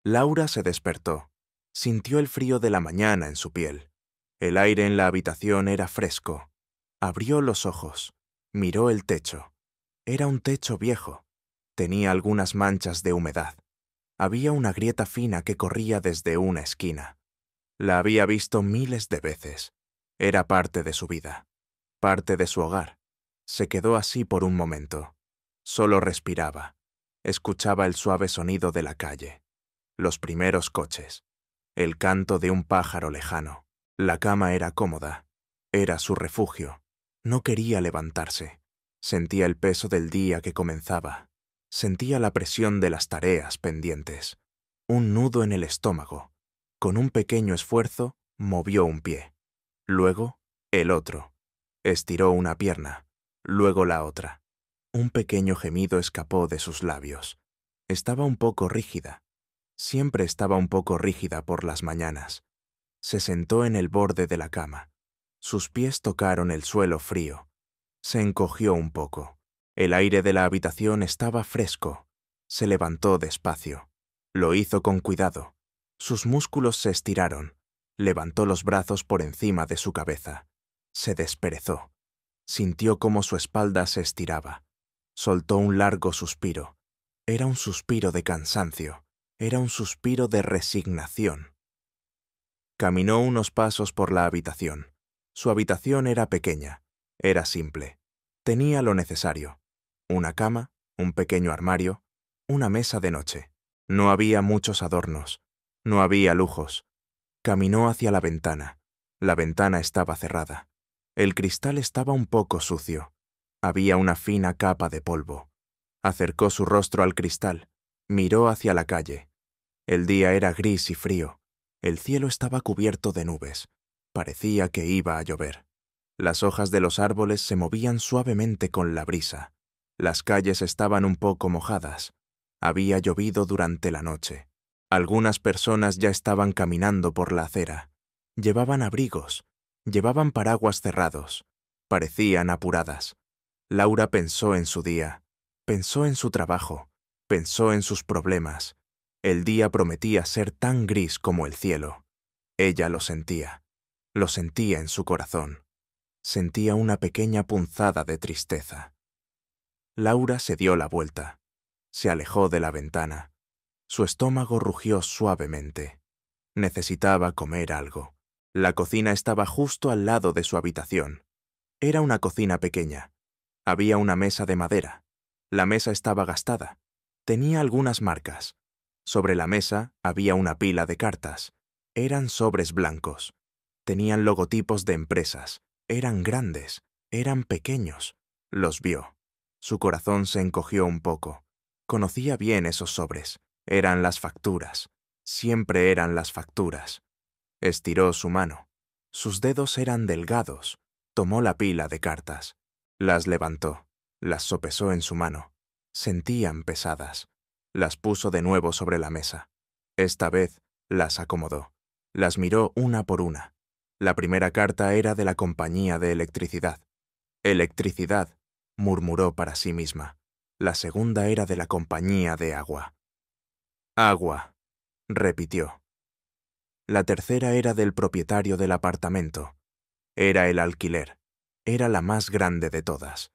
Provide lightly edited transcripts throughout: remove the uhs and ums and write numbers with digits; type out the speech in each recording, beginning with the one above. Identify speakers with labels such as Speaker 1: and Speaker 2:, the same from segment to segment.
Speaker 1: Laura se despertó. Sintió el frío de la mañana en su piel. El aire en la habitación era fresco. Abrió los ojos. Miró el techo. Era un techo viejo. Tenía algunas manchas de humedad. Había una grieta fina que corría desde una esquina. La había visto miles de veces. Era parte de su vida, parte de su hogar. Se quedó así por un momento. Solo respiraba. Escuchaba el suave sonido de la calle, los primeros coches, el canto de un pájaro lejano. La cama era cómoda. Era su refugio. No quería levantarse. Sentía el peso del día que comenzaba. Sentía la presión de las tareas pendientes. Un nudo en el estómago. Con un pequeño esfuerzo, movió un pie. Luego, el otro. Estiró una pierna. Luego la otra. Un pequeño gemido escapó de sus labios. Estaba un poco rígida. Siempre estaba un poco rígida por las mañanas. Se sentó en el borde de la cama. Sus pies tocaron el suelo frío. Se encogió un poco. El aire de la habitación estaba fresco. Se levantó despacio. Lo hizo con cuidado. Sus músculos se estiraron. Levantó los brazos por encima de su cabeza. Se desperezó. Sintió cómo su espalda se estiraba. Soltó un largo suspiro. Era un suspiro de cansancio. Era un suspiro de resignación. Caminó unos pasos por la habitación. Su habitación era pequeña. Era simple. Tenía lo necesario. Una cama, un pequeño armario, una mesa de noche. No había muchos adornos. No había lujos. Caminó hacia la ventana. La ventana estaba cerrada. El cristal estaba un poco sucio. Había una fina capa de polvo. Acercó su rostro al cristal. Miró hacia la calle. El día era gris y frío. El cielo estaba cubierto de nubes. Parecía que iba a llover. Las hojas de los árboles se movían suavemente con la brisa. Las calles estaban un poco mojadas. Había llovido durante la noche. Algunas personas ya estaban caminando por la acera. Llevaban abrigos. Llevaban paraguas cerrados. Parecían apuradas. Laura pensó en su día. Pensó en su trabajo. Pensó en sus problemas. El día prometía ser tan gris como el cielo. Ella lo sentía. Lo sentía en su corazón. Sentía una pequeña punzada de tristeza. Laura se dio la vuelta. Se alejó de la ventana. Su estómago rugió suavemente. Necesitaba comer algo. La cocina estaba justo al lado de su habitación. Era una cocina pequeña. Había una mesa de madera. La mesa estaba gastada. Tenía algunas marcas. Sobre la mesa había una pila de cartas. Eran sobres blancos. Tenían logotipos de empresas. Eran grandes. Eran pequeños. Los vio. Su corazón se encogió un poco. Conocía bien esos sobres. Eran las facturas. Siempre eran las facturas. Estiró su mano. Sus dedos eran delgados. Tomó la pila de cartas. Las levantó. Las sopesó en su mano. Sentían pesadas. Las puso de nuevo sobre la mesa. Esta vez las acomodó. Las miró una por una. La primera carta era de la compañía de electricidad. Electricidad, murmuró para sí misma. La segunda era de la compañía de agua. Agua, repitió. La tercera era del propietario del apartamento. Era el alquiler. Era la más grande de todas.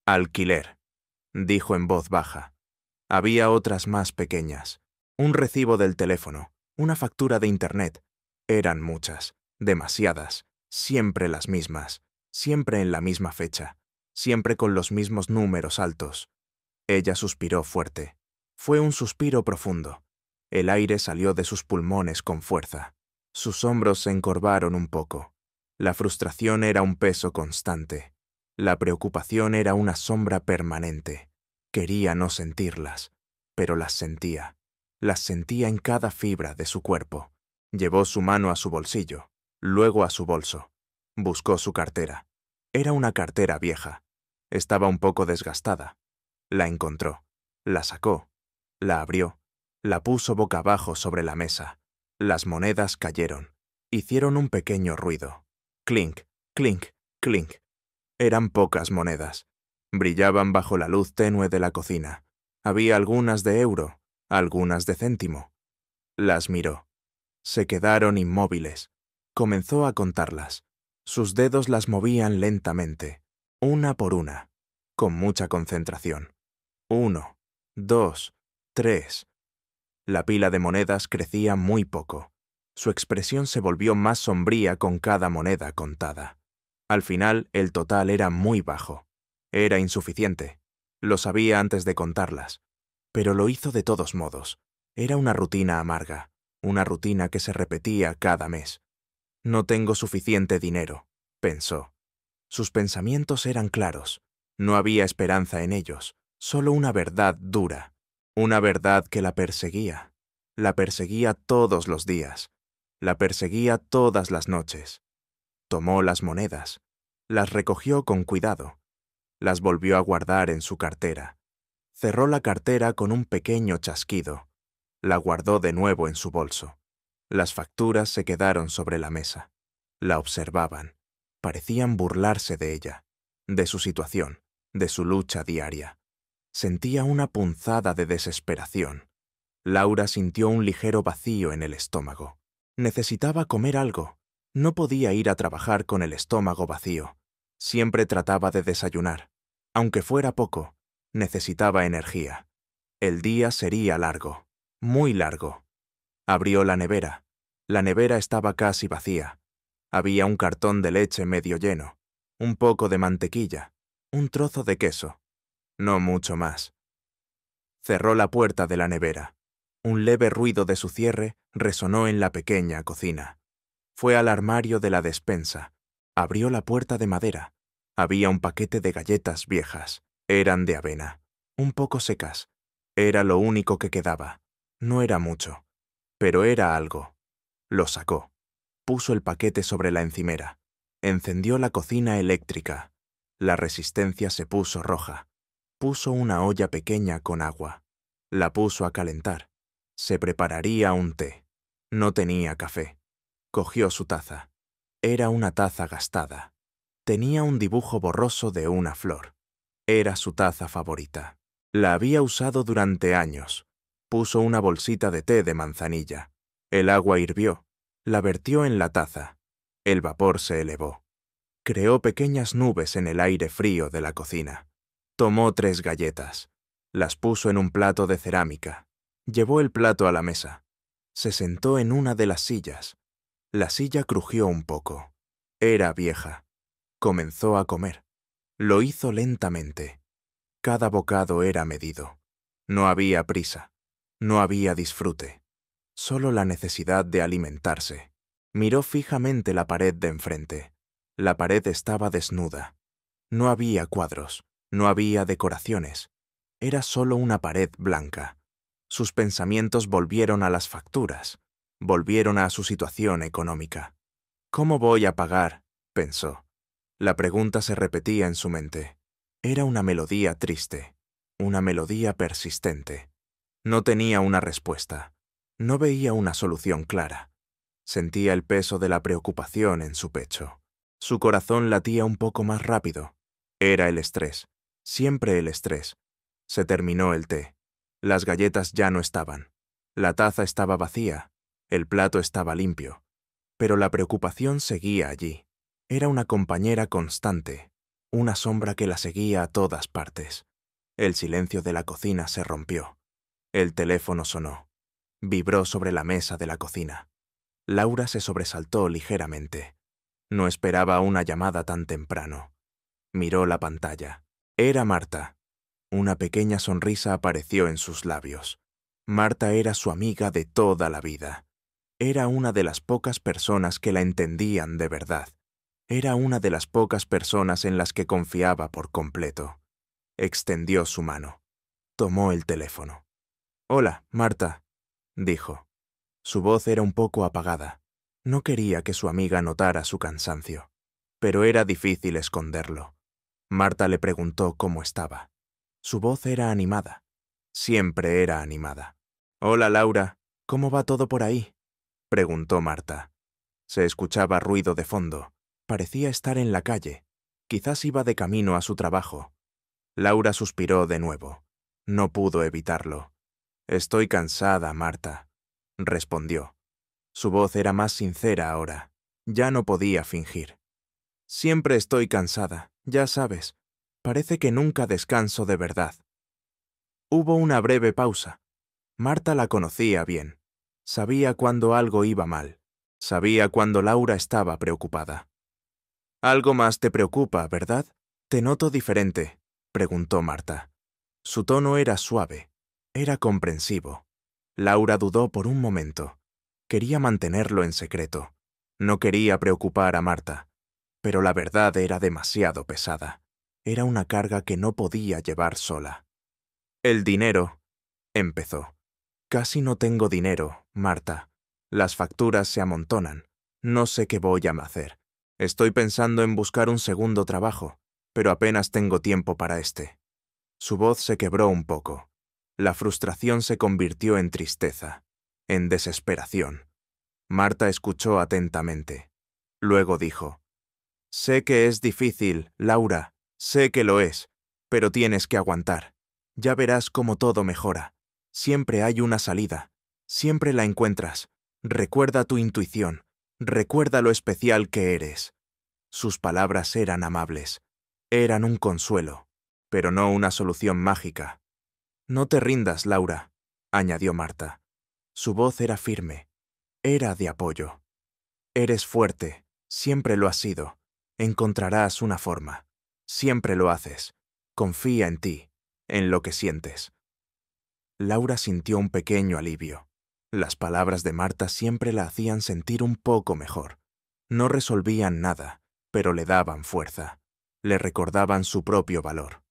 Speaker 1: Alquiler, dijo en voz baja. Había otras más pequeñas. Un recibo del teléfono, una factura de internet. Eran muchas, demasiadas, siempre las mismas, siempre en la misma fecha, siempre con los mismos números altos. Ella suspiró fuerte. Fue un suspiro profundo. El aire salió de sus pulmones con fuerza. Sus hombros se encorvaron un poco. La frustración era un peso constante. La preocupación era una sombra permanente. Quería no sentirlas, pero las sentía. Las sentía en cada fibra de su cuerpo. Llevó su mano a su bolsillo, luego a su bolso. Buscó su cartera. Era una cartera vieja. Estaba un poco desgastada. La encontró. La sacó. La abrió. La puso boca abajo sobre la mesa. Las monedas cayeron. Hicieron un pequeño ruido. Clink, clink, clink. Eran pocas monedas. Brillaban bajo la luz tenue de la cocina. Había algunas de euro, algunas de céntimo. Las miró. Se quedaron inmóviles. Comenzó a contarlas. Sus dedos las movían lentamente, una por una, con mucha concentración. 1, 2, 3. La pila de monedas crecía muy poco. Su expresión se volvió más sombría con cada moneda contada. Al final, el total era muy bajo. Era insuficiente. Lo sabía antes de contarlas. Pero lo hizo de todos modos. Era una rutina amarga, una rutina que se repetía cada mes. No tengo suficiente dinero, pensó. Sus pensamientos eran claros. No había esperanza en ellos, solo una verdad dura. Una verdad que la perseguía. La perseguía todos los días. La perseguía todas las noches. Tomó las monedas. Las recogió con cuidado. Las volvió a guardar en su cartera. Cerró la cartera con un pequeño chasquido. La guardó de nuevo en su bolso. Las facturas se quedaron sobre la mesa. La observaban. Parecían burlarse de ella, de su situación, de su lucha diaria. Sentía una punzada de desesperación. Laura sintió un ligero vacío en el estómago. Necesitaba comer algo. No podía ir a trabajar con el estómago vacío. Siempre trataba de desayunar. Aunque fuera poco, necesitaba energía. El día sería largo, muy largo. Abrió la nevera. La nevera estaba casi vacía. Había un cartón de leche medio lleno, un poco de mantequilla, un trozo de queso. No mucho más. Cerró la puerta de la nevera. Un leve ruido de su cierre resonó en la pequeña cocina. Fue al armario de la despensa. Abrió la puerta de madera. Había un paquete de galletas viejas. Eran de avena, un poco secas. Era lo único que quedaba. No era mucho, pero era algo. Lo sacó. Puso el paquete sobre la encimera. Encendió la cocina eléctrica. La resistencia se puso roja. Puso una olla pequeña con agua. La puso a calentar. Se prepararía un té. No tenía café. Cogió su taza. Era una taza gastada. Tenía un dibujo borroso de una flor. Era su taza favorita. La había usado durante años. Puso una bolsita de té de manzanilla. El agua hirvió. La vertió en la taza. El vapor se elevó. Creó pequeñas nubes en el aire frío de la cocina. Tomó 3 galletas. Las puso en un plato de cerámica. Llevó el plato a la mesa. Se sentó en una de las sillas. La silla crujió un poco. Era vieja. Comenzó a comer. Lo hizo lentamente. Cada bocado era medido. No había prisa. No había disfrute. Solo la necesidad de alimentarse. Miró fijamente la pared de enfrente. La pared estaba desnuda. No había cuadros. No había decoraciones. Era solo una pared blanca. Sus pensamientos volvieron a las facturas. Volvieron a su situación económica. ¿Cómo voy a pagar?, pensó. La pregunta se repetía en su mente. Era una melodía triste, una melodía persistente. No tenía una respuesta. No veía una solución clara. Sentía el peso de la preocupación en su pecho. Su corazón latía un poco más rápido. Era el estrés, siempre el estrés. Se terminó el té. Las galletas ya no estaban. La taza estaba vacía. El plato estaba limpio. Pero la preocupación seguía allí. Era una compañera constante, una sombra que la seguía a todas partes. El silencio de la cocina se rompió. El teléfono sonó. Vibró sobre la mesa de la cocina. Laura se sobresaltó ligeramente. No esperaba una llamada tan temprano. Miró la pantalla. Era Marta. Una pequeña sonrisa apareció en sus labios. Marta era su amiga de toda la vida. Era una de las pocas personas que la entendían de verdad. Era una de las pocas personas en las que confiaba por completo. Extendió su mano. Tomó el teléfono. «Hola, Marta», dijo. Su voz era un poco apagada. No quería que su amiga notara su cansancio, pero era difícil esconderlo. Marta le preguntó cómo estaba. Su voz era animada. Siempre era animada. «Hola, Laura, ¿cómo va todo por ahí?», preguntó Marta. Se escuchaba ruido de fondo. Parecía estar en la calle. Quizás iba de camino a su trabajo. Laura suspiró de nuevo. No pudo evitarlo. «Estoy cansada, Marta». respondió. Su voz era más sincera ahora. Ya no podía fingir. Siempre estoy cansada, ya sabes. Parece que nunca descanso de verdad. Hubo una breve pausa. Marta la conocía bien. Sabía cuando algo iba mal. Sabía cuando Laura estaba preocupada. «Algo más te preocupa, ¿verdad? Te noto diferente», preguntó Marta. Su tono era suave. Era comprensivo. Laura dudó por un momento. Quería mantenerlo en secreto. No quería preocupar a Marta. Pero la verdad era demasiado pesada. Era una carga que no podía llevar sola. «El dinero», empezó. «Casi no tengo dinero, Marta. Las facturas se amontonan. No sé qué voy a hacer. Estoy pensando en buscar un segundo trabajo, pero apenas tengo tiempo para este». Su voz se quebró un poco. La frustración se convirtió en tristeza, en desesperación. Marta escuchó atentamente. Luego dijo: «Sé que es difícil, Laura, sé que lo es, pero tienes que aguantar. Ya verás cómo todo mejora. Siempre hay una salida. Siempre la encuentras. Recuerda tu intuición. Recuerda lo especial que eres». Sus palabras eran amables. Eran un consuelo, pero no una solución mágica. «No te rindas, Laura», añadió Marta. Su voz era firme. Era de apoyo. «Eres fuerte. Siempre lo has sido. Encontrarás una forma. Siempre lo haces. Confía en ti, en lo que sientes». Laura sintió un pequeño alivio. Las palabras de Marta siempre la hacían sentir un poco mejor. No resolvían nada, pero le daban fuerza. Le recordaban su propio valor.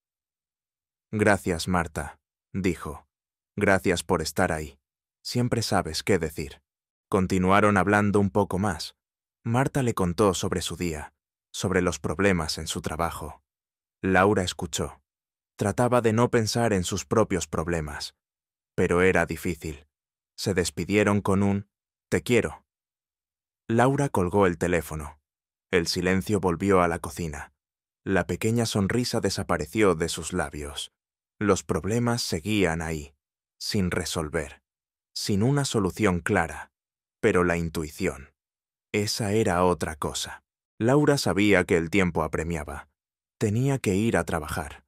Speaker 1: «Gracias, Marta», dijo. «Gracias por estar ahí. Siempre sabes qué decir». Continuaron hablando un poco más. Marta le contó sobre su día, sobre los problemas en su trabajo. Laura escuchó. Trataba de no pensar en sus propios problemas, pero era difícil. Se despidieron con un «te quiero». Laura colgó el teléfono. El silencio volvió a la cocina. La pequeña sonrisa desapareció de sus labios. Los problemas seguían ahí, sin resolver, sin una solución clara, pero la intuición. Esa era otra cosa. Laura sabía que el tiempo apremiaba. Tenía que ir a trabajar.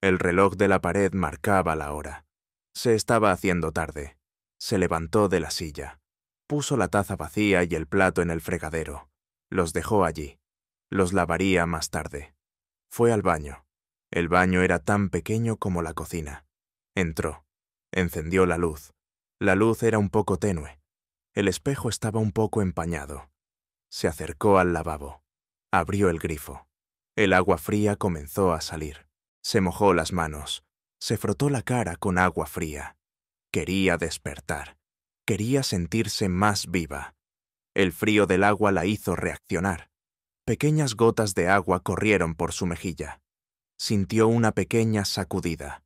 Speaker 1: El reloj de la pared marcaba la hora. Se estaba haciendo tarde. Se levantó de la silla. Puso la taza vacía y el plato en el fregadero. Los dejó allí. Los lavaría más tarde. Fue al baño. El baño era tan pequeño como la cocina. Entró. Encendió la luz. La luz era un poco tenue. El espejo estaba un poco empañado. Se acercó al lavabo. Abrió el grifo. El agua fría comenzó a salir. Se mojó las manos. Se frotó la cara con agua fría. Quería despertar. Quería sentirse más viva. El frío del agua la hizo reaccionar. Pequeñas gotas de agua corrieron por su mejilla. Sintió una pequeña sacudida.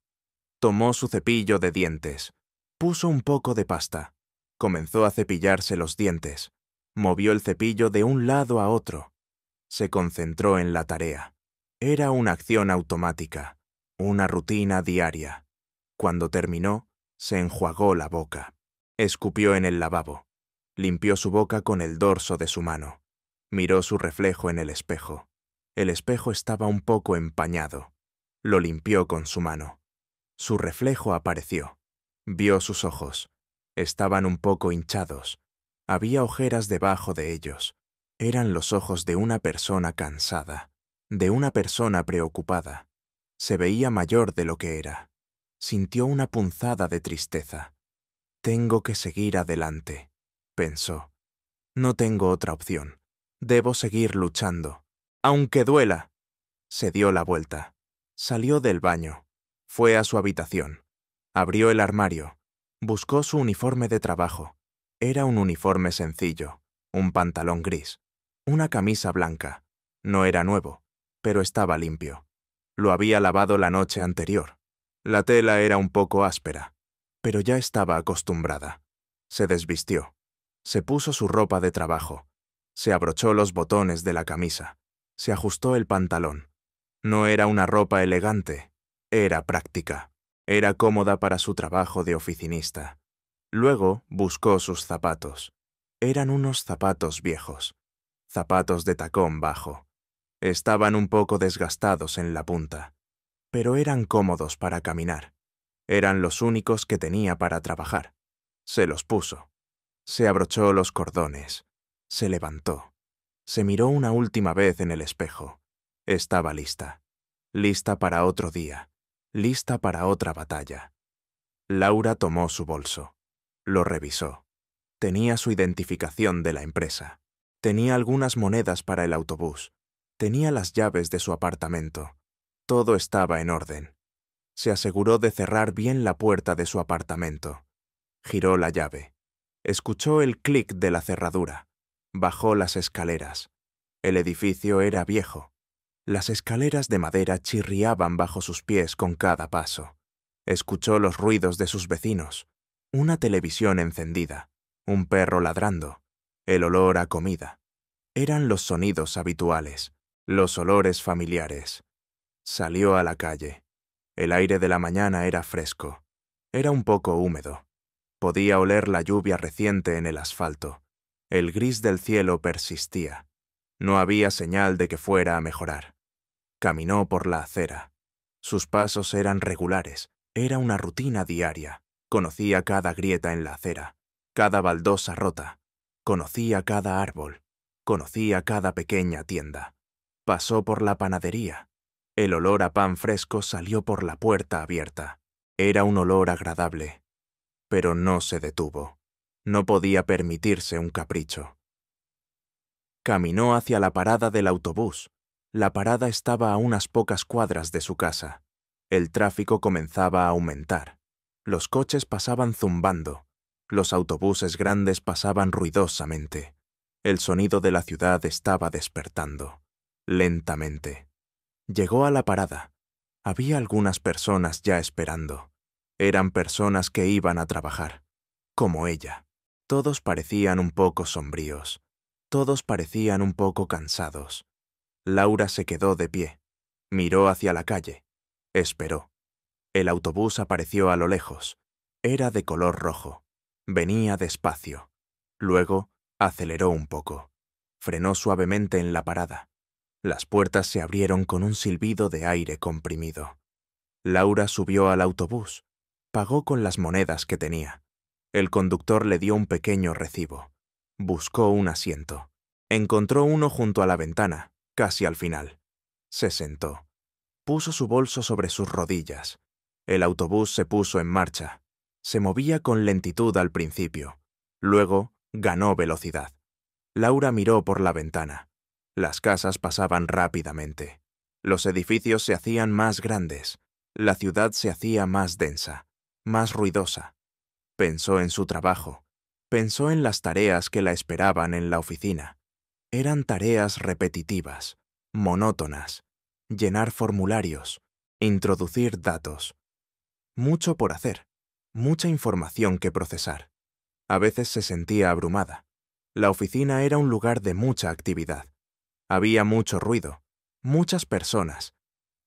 Speaker 1: Tomó su cepillo de dientes. Puso un poco de pasta. Comenzó a cepillarse los dientes. Movió el cepillo de un lado a otro. Se concentró en la tarea. Era una acción automática, una rutina diaria. Cuando terminó, se enjuagó la boca. Escupió en el lavabo. Limpió su boca con el dorso de su mano. Miró su reflejo en el espejo. El espejo estaba un poco empañado. Lo limpió con su mano. Su reflejo apareció. Vio sus ojos. Estaban un poco hinchados. Había ojeras debajo de ellos. Eran los ojos de una persona cansada, de una persona preocupada. Se veía mayor de lo que era. Sintió una punzada de tristeza. «Tengo que seguir adelante», pensó. «No tengo otra opción. Debo seguir luchando. Aunque duela». Se dio la vuelta. Salió del baño. Fue a su habitación. Abrió el armario. Buscó su uniforme de trabajo. Era un uniforme sencillo, un pantalón gris, una camisa blanca. No era nuevo, pero estaba limpio. Lo había lavado la noche anterior. La tela era un poco áspera, pero ya estaba acostumbrada. Se desvistió. Se puso su ropa de trabajo. Se abrochó los botones de la camisa. Se ajustó el pantalón. No era una ropa elegante, era práctica. Era cómoda para su trabajo de oficinista. Luego buscó sus zapatos. Eran unos zapatos viejos, zapatos de tacón bajo. Estaban un poco desgastados en la punta, pero eran cómodos para caminar. Eran los únicos que tenía para trabajar. Se los puso. Se abrochó los cordones. Se levantó. Se miró una última vez en el espejo. Estaba lista. Lista para otro día. Lista para otra batalla. Laura tomó su bolso. Lo revisó. Tenía su identificación de la empresa. Tenía algunas monedas para el autobús. Tenía las llaves de su apartamento. Todo estaba en orden. Se aseguró de cerrar bien la puerta de su apartamento. Giró la llave. Escuchó el clic de la cerradura. Bajó las escaleras. El edificio era viejo. Las escaleras de madera chirriaban bajo sus pies con cada paso. Escuchó los ruidos de sus vecinos. Una televisión encendida. Un perro ladrando. El olor a comida. Eran los sonidos habituales. Los olores familiares. Salió a la calle. El aire de la mañana era fresco. Era un poco húmedo. Podía oler la lluvia reciente en el asfalto. El gris del cielo persistía. No había señal de que fuera a mejorar. Caminó por la acera. Sus pasos eran regulares. Era una rutina diaria. Conocía cada grieta en la acera, cada baldosa rota. Conocía cada árbol. Conocía cada pequeña tienda. Pasó por la panadería. El olor a pan fresco salió por la puerta abierta. Era un olor agradable. Pero no se detuvo. No podía permitirse un capricho. Caminó hacia la parada del autobús. La parada estaba a unas pocas cuadras de su casa. El tráfico comenzaba a aumentar. Los coches pasaban zumbando. Los autobuses grandes pasaban ruidosamente. El sonido de la ciudad estaba despertando. Lentamente. Llegó a la parada. Había algunas personas ya esperando. Eran personas que iban a trabajar. Como ella. Todos parecían un poco sombríos. Todos parecían un poco cansados. Laura se quedó de pie. Miró hacia la calle. Esperó. El autobús apareció a lo lejos. Era de color rojo. Venía despacio. Luego, aceleró un poco. Frenó suavemente en la parada. Las puertas se abrieron con un silbido de aire comprimido. Laura subió al autobús. Pagó con las monedas que tenía. El conductor le dio un pequeño recibo. Buscó un asiento. Encontró uno junto a la ventana, casi al final. Se sentó. Puso su bolso sobre sus rodillas. El autobús se puso en marcha. Se movía con lentitud al principio. Luego, ganó velocidad. Laura miró por la ventana. Las casas pasaban rápidamente. Los edificios se hacían más grandes. La ciudad se hacía más densa, más ruidosa. Pensó en su trabajo. Pensó en las tareas que la esperaban en la oficina. Eran tareas repetitivas, monótonas. Llenar formularios, introducir datos. Mucho por hacer, mucha información que procesar. A veces se sentía abrumada. La oficina era un lugar de mucha actividad. Había mucho ruido, muchas personas.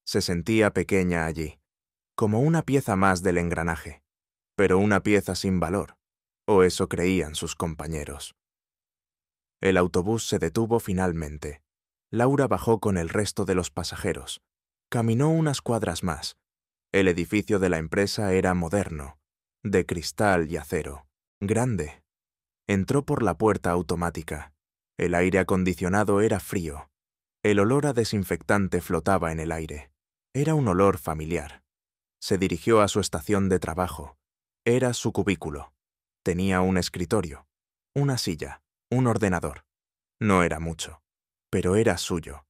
Speaker 1: Se sentía pequeña allí, como una pieza más del engranaje, pero una pieza sin valor, o eso creían sus compañeros. El autobús se detuvo finalmente. Laura bajó con el resto de los pasajeros. Caminó unas cuadras más. El edificio de la empresa era moderno, de cristal y acero, grande. Entró por la puerta automática. El aire acondicionado era frío. El olor a desinfectante flotaba en el aire. Era un olor familiar. Se dirigió a su estación de trabajo. Era su cubículo. Tenía un escritorio, una silla, un ordenador. No era mucho, pero era suyo.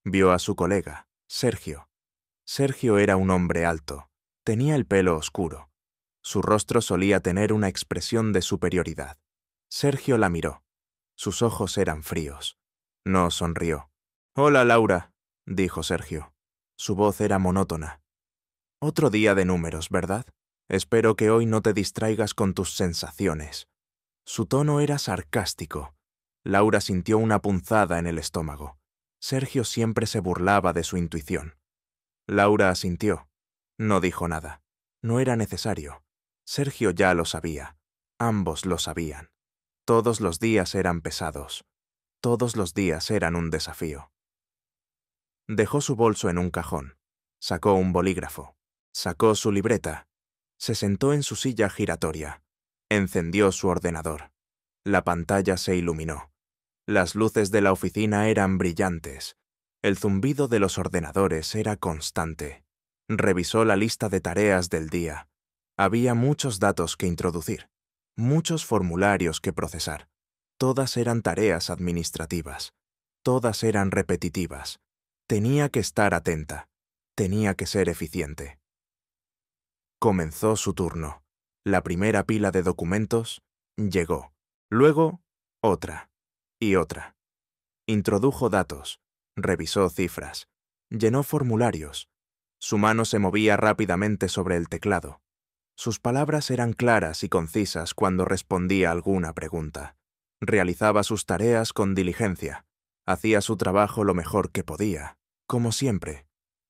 Speaker 1: Vio a su colega, Sergio. Sergio era un hombre alto. Tenía el pelo oscuro. Su rostro solía tener una expresión de superioridad. Sergio la miró. Sus ojos eran fríos. No sonrió. «Hola, Laura», dijo Sergio. Su voz era monótona. «Otro día de números, ¿verdad? Espero que hoy no te distraigas con tus sensaciones». Su tono era sarcástico. Laura sintió una punzada en el estómago. Sergio siempre se burlaba de su intuición. Laura asintió. No dijo nada. No era necesario. Sergio ya lo sabía. Ambos lo sabían. Todos los días eran pesados. Todos los días eran un desafío. Dejó su bolso en un cajón. Sacó un bolígrafo. Sacó su libreta. Se sentó en su silla giratoria. Encendió su ordenador. La pantalla se iluminó. Las luces de la oficina eran brillantes. El zumbido de los ordenadores era constante. Revisó la lista de tareas del día. Había muchos datos que introducir, muchos formularios que procesar. Todas eran tareas administrativas. Todas eran repetitivas. Tenía que estar atenta. Tenía que ser eficiente. Comenzó su turno. La primera pila de documentos llegó. Luego, otra. Y otra. Introdujo datos. Revisó cifras. Llenó formularios. Su mano se movía rápidamente sobre el teclado. Sus palabras eran claras y concisas cuando respondía a alguna pregunta. Realizaba sus tareas con diligencia. Hacía su trabajo lo mejor que podía, como siempre,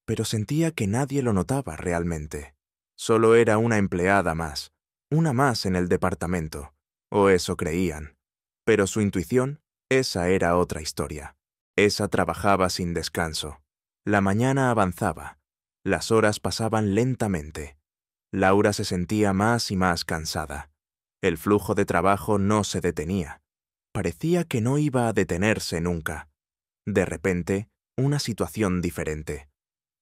Speaker 1: pero sentía que nadie lo notaba realmente. Solo era una empleada más, una más en el departamento, o eso creían. Pero su intuición, esa era otra historia. Esa trabajaba sin descanso. La mañana avanzaba. Las horas pasaban lentamente. Laura se sentía más y más cansada. El flujo de trabajo no se detenía. Parecía que no iba a detenerse nunca. De repente, una situación diferente.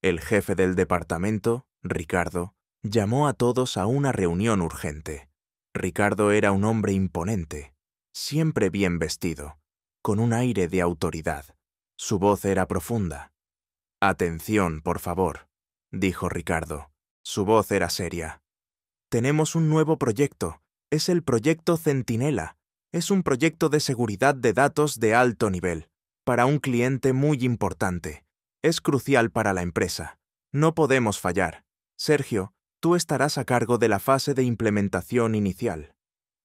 Speaker 1: El jefe del departamento, Ricardo, llamó a todos a una reunión urgente. Ricardo era un hombre imponente, siempre bien vestido, con un aire de autoridad. Su voz era profunda. «Atención, por favor», dijo Ricardo. Su voz era seria. «Tenemos un nuevo proyecto. Es el proyecto Centinela. Es un proyecto de seguridad de datos de alto nivel, para un cliente muy importante. Es crucial para la empresa. No podemos fallar. Sergio, tú estarás a cargo de la fase de implementación inicial.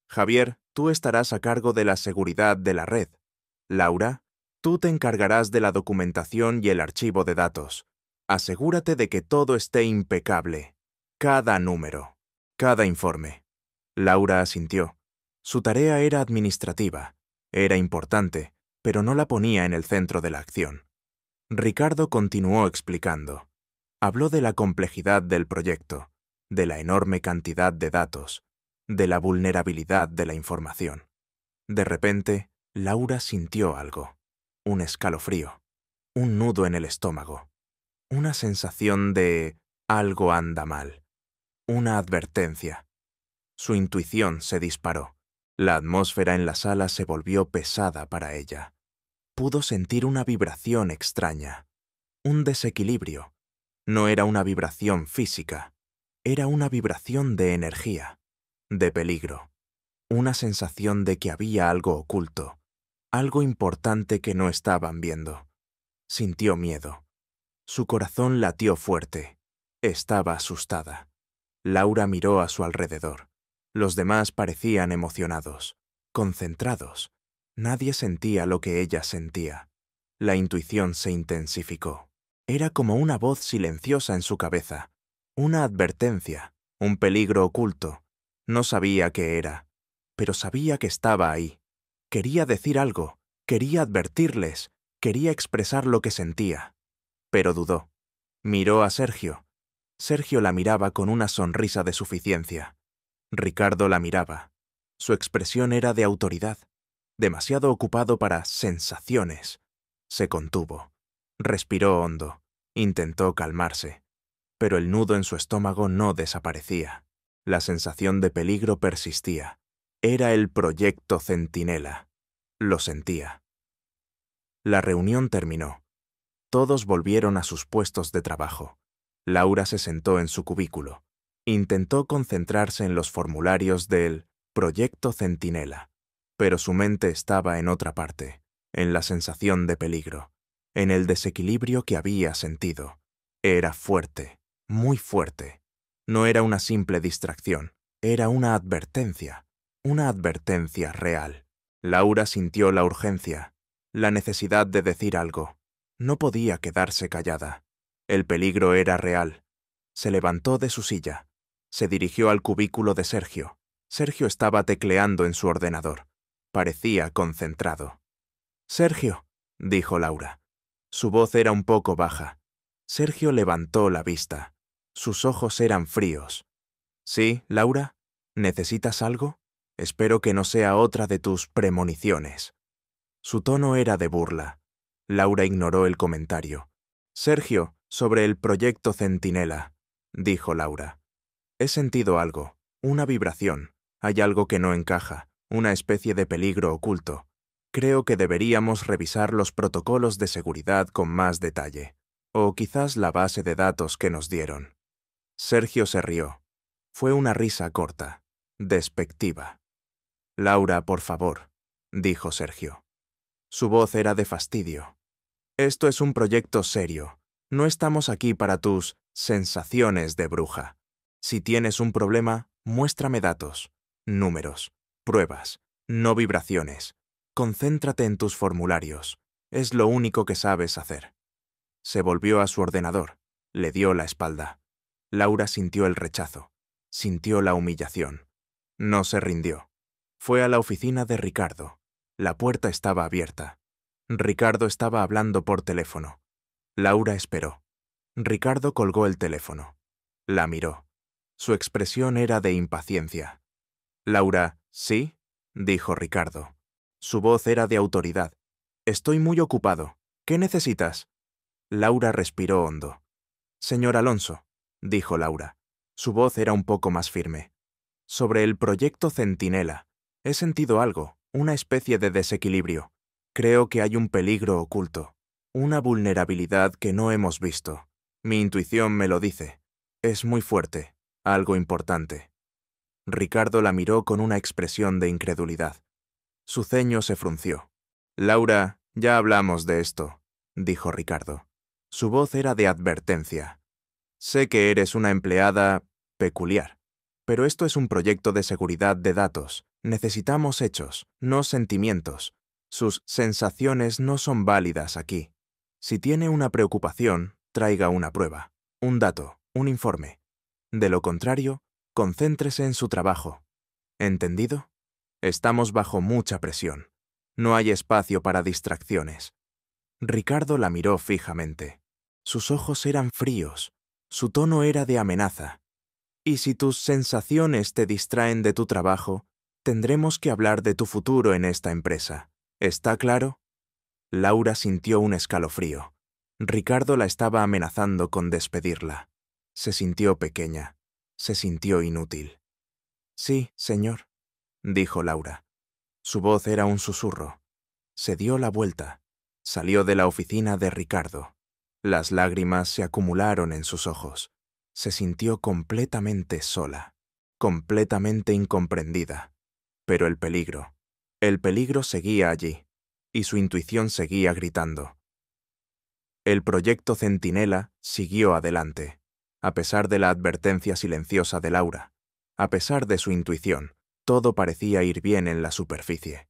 Speaker 1: Javier, tú estarás a cargo de la seguridad de la red. Laura, tú te encargarás de la documentación y el archivo de datos. Asegúrate de que todo esté impecable. Cada número, cada informe». Laura asintió. Su tarea era administrativa. Era importante, pero no la ponía en el centro de la acción. Ricardo continuó explicando. Habló de la complejidad del proyecto, de la enorme cantidad de datos, de la vulnerabilidad de la información. De repente, Laura sintió algo. Un escalofrío, un nudo en el estómago, una sensación de algo anda mal, una advertencia. Su intuición se disparó. La atmósfera en la sala se volvió pesada para ella. Pudo sentir una vibración extraña, un desequilibrio. No era una vibración física, era una vibración de energía, de peligro, una sensación de que había algo oculto, algo importante que no estaban viendo. Sintió miedo. Su corazón latió fuerte. Estaba asustada. Laura miró a su alrededor. Los demás parecían emocionados, concentrados. Nadie sentía lo que ella sentía. La intuición se intensificó. Era como una voz silenciosa en su cabeza, una advertencia, un peligro oculto. No sabía qué era, pero sabía que estaba ahí. Quería decir algo, quería advertirles, quería expresar lo que sentía. Pero dudó. Miró a Sergio. Sergio la miraba con una sonrisa de suficiencia. Ricardo la miraba. Su expresión era de autoridad, demasiado ocupado para sensaciones. Se contuvo. Respiró hondo. Intentó calmarse. Pero el nudo en su estómago no desaparecía. La sensación de peligro persistía. Era el proyecto Centinela. Lo sentía. La reunión terminó. Todos volvieron a sus puestos de trabajo. Laura se sentó en su cubículo. Intentó concentrarse en los formularios del Proyecto Centinela, pero su mente estaba en otra parte, en la sensación de peligro, en el desequilibrio que había sentido. Era fuerte, muy fuerte. No era una simple distracción, era una advertencia real. Laura sintió la urgencia, la necesidad de decir algo. No podía quedarse callada. El peligro era real. Se levantó de su silla. Se dirigió al cubículo de Sergio. Sergio estaba tecleando en su ordenador. Parecía concentrado. «Sergio», dijo Laura. Su voz era un poco baja. Sergio levantó la vista. Sus ojos eran fríos. «¿Sí, Laura? ¿Necesitas algo? Espero que no sea otra de tus premoniciones». Su tono era de burla. Laura ignoró el comentario. «Sergio, sobre el proyecto Centinela», dijo Laura. «He sentido algo, una vibración. Hay algo que no encaja, una especie de peligro oculto. Creo que deberíamos revisar los protocolos de seguridad con más detalle. O quizás la base de datos que nos dieron». Sergio se rió. Fue una risa corta, despectiva. «Laura, por favor», dijo Sergio. Su voz era de fastidio. «Esto es un proyecto serio. No estamos aquí para tus sensaciones de bruja. Si tienes un problema, muéstrame datos, números, pruebas, no vibraciones. Concéntrate en tus formularios. Es lo único que sabes hacer». Se volvió a su ordenador. Le dio la espalda. Laura sintió el rechazo. Sintió la humillación. No se rindió. Fue a la oficina de Ricardo. La puerta estaba abierta. Ricardo estaba hablando por teléfono. Laura esperó. Ricardo colgó el teléfono. La miró. Su expresión era de impaciencia. «Laura, ¿sí?», dijo Ricardo. Su voz era de autoridad. «Estoy muy ocupado. ¿Qué necesitas?». Laura respiró hondo. «Señor Alonso», dijo Laura. Su voz era un poco más firme. «Sobre el proyecto Centinela. He sentido algo, una especie de desequilibrio. Creo que hay un peligro oculto, una vulnerabilidad que no hemos visto. Mi intuición me lo dice. Es muy fuerte, algo importante». Ricardo la miró con una expresión de incredulidad. Su ceño se frunció. «Laura, ya hablamos de esto», dijo Ricardo. Su voz era de advertencia. «Sé que eres una empleada peculiar, pero esto es un proyecto de seguridad de datos. Necesitamos hechos, no sentimientos. Sus sensaciones no son válidas aquí. Si tiene una preocupación, traiga una prueba, un dato, un informe. De lo contrario, concéntrese en su trabajo. ¿Entendido? Estamos bajo mucha presión. No hay espacio para distracciones». Ricardo la miró fijamente. Sus ojos eran fríos. Su tono era de amenaza. «Y si tus sensaciones te distraen de tu trabajo, tendremos que hablar de tu futuro en esta empresa. ¿Está claro?». Laura sintió un escalofrío. Ricardo la estaba amenazando con despedirla. Se sintió pequeña. Se sintió inútil. «Sí, señor», dijo Laura. Su voz era un susurro. Se dio la vuelta. Salió de la oficina de Ricardo. Las lágrimas se acumularon en sus ojos. Se sintió completamente sola, completamente incomprendida. Pero el peligro seguía allí, y su intuición seguía gritando. El proyecto Centinela siguió adelante, a pesar de la advertencia silenciosa de Laura. A pesar de su intuición, todo parecía ir bien en la superficie.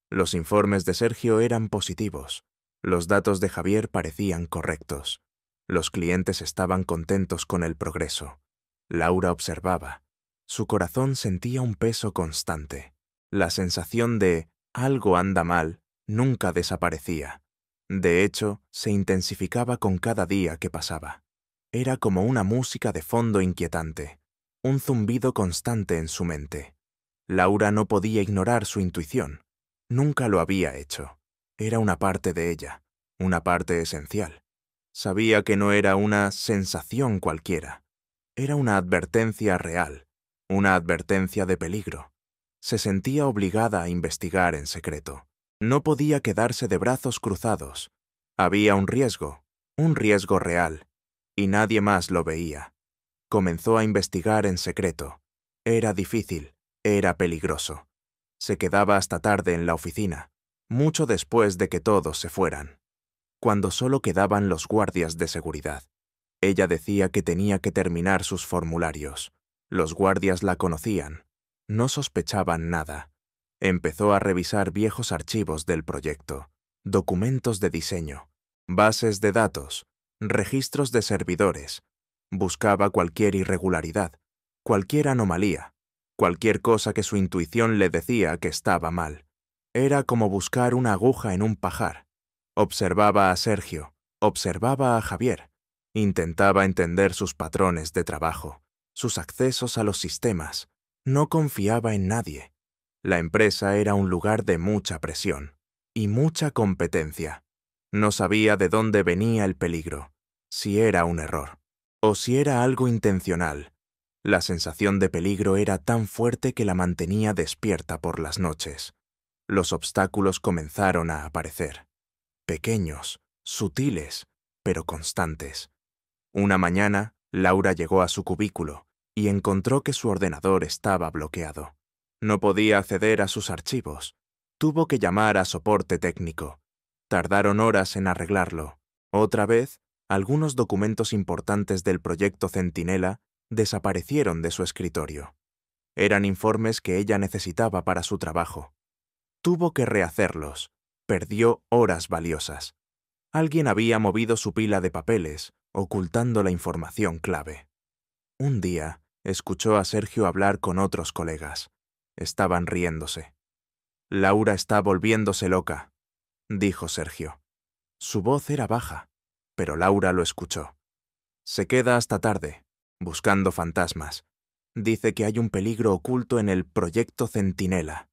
Speaker 1: Los informes de Sergio eran positivos. Los datos de Javier parecían correctos. Los clientes estaban contentos con el progreso. Laura observaba. Su corazón sentía un peso constante. La sensación de «algo anda mal» nunca desaparecía. De hecho, se intensificaba con cada día que pasaba. Era como una música de fondo inquietante, un zumbido constante en su mente. Laura no podía ignorar su intuición. Nunca lo había hecho. Era una parte de ella, una parte esencial. Sabía que no era una sensación cualquiera. Era una advertencia real, una advertencia de peligro. Se sentía obligada a investigar en secreto. No podía quedarse de brazos cruzados. Había un riesgo real, y nadie más lo veía. Comenzó a investigar en secreto. Era difícil, era peligroso. Se quedaba hasta tarde en la oficina, mucho después de que todos se fueran, cuando solo quedaban los guardias de seguridad. Ella decía que tenía que terminar sus formularios. Los guardias la conocían. No sospechaban nada. Empezó a revisar viejos archivos del proyecto, documentos de diseño, bases de datos, registros de servidores. Buscaba cualquier irregularidad, cualquier anomalía, Cualquier cosa que su intuición le decía que estaba mal. Era como buscar una aguja en un pajar. Observaba a Sergio, observaba a Javier. Intentaba entender sus patrones de trabajo, sus accesos a los sistemas. No confiaba en nadie. La empresa era un lugar de mucha presión y mucha competencia. No sabía de dónde venía el peligro, si era un error o si era algo intencional. La sensación de peligro era tan fuerte que la mantenía despierta por las noches. Los obstáculos comenzaron a aparecer. Pequeños, sutiles, pero constantes. Una mañana, Laura llegó a su cubículo y encontró que su ordenador estaba bloqueado. No podía acceder a sus archivos. Tuvo que llamar a soporte técnico. Tardaron horas en arreglarlo. Otra vez, algunos documentos importantes del proyecto Centinela desaparecieron de su escritorio. Eran informes que ella necesitaba para su trabajo. Tuvo que rehacerlos. Perdió horas valiosas. Alguien había movido su pila de papeles, ocultando la información clave. Un día, escuchó a Sergio hablar con otros colegas. Estaban riéndose. «Laura está volviéndose loca», dijo Sergio. Su voz era baja, pero Laura lo escuchó. «Se queda hasta tarde, buscando fantasmas. Dice que hay un peligro oculto en el proyecto Centinela.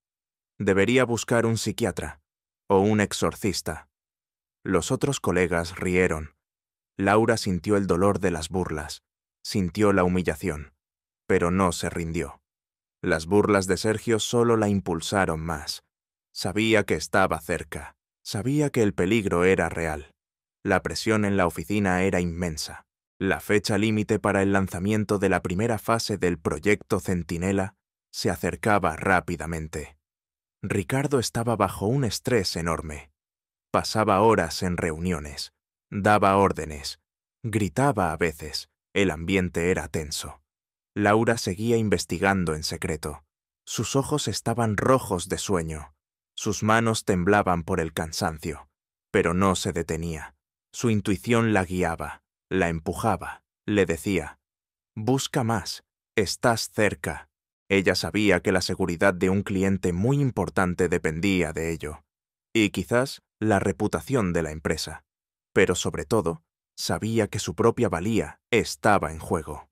Speaker 1: Debería buscar un psiquiatra o un exorcista». Los otros colegas rieron. Laura sintió el dolor de las burlas, sintió la humillación, pero no se rindió. Las burlas de Sergio solo la impulsaron más. Sabía que estaba cerca, sabía que el peligro era real. La presión en la oficina era inmensa. La fecha límite para el lanzamiento de la primera fase del proyecto Centinela se acercaba rápidamente. Ricardo estaba bajo un estrés enorme. Pasaba horas en reuniones, daba órdenes, gritaba a veces, el ambiente era tenso. Laura seguía investigando en secreto. Sus ojos estaban rojos de sueño, sus manos temblaban por el cansancio, pero no se detenía. Su intuición la guiaba, la empujaba, le decía: «Busca más, estás cerca». Ella sabía que la seguridad de un cliente muy importante dependía de ello, y quizás la reputación de la empresa, pero sobre todo, sabía que su propia valía estaba en juego.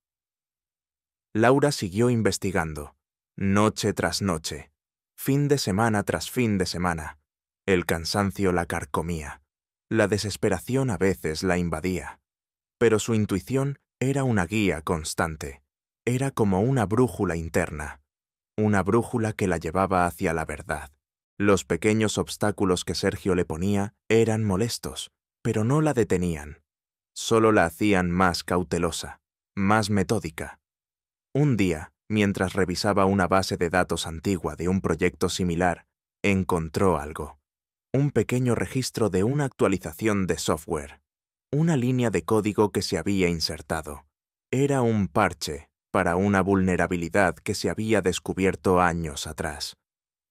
Speaker 1: Laura siguió investigando, noche tras noche, fin de semana tras fin de semana. El cansancio la carcomía, la desesperación a veces la invadía, pero su intuición era una guía constante, era como una brújula interna, una brújula que la llevaba hacia la verdad. Los pequeños obstáculos que Sergio le ponía eran molestos, pero no la detenían. Solo la hacían más cautelosa, más metódica. Un día, mientras revisaba una base de datos antigua de un proyecto similar, encontró algo. Un pequeño registro de una actualización de software. Una línea de código que se había insertado. Era un parche para una vulnerabilidad que se había descubierto años atrás.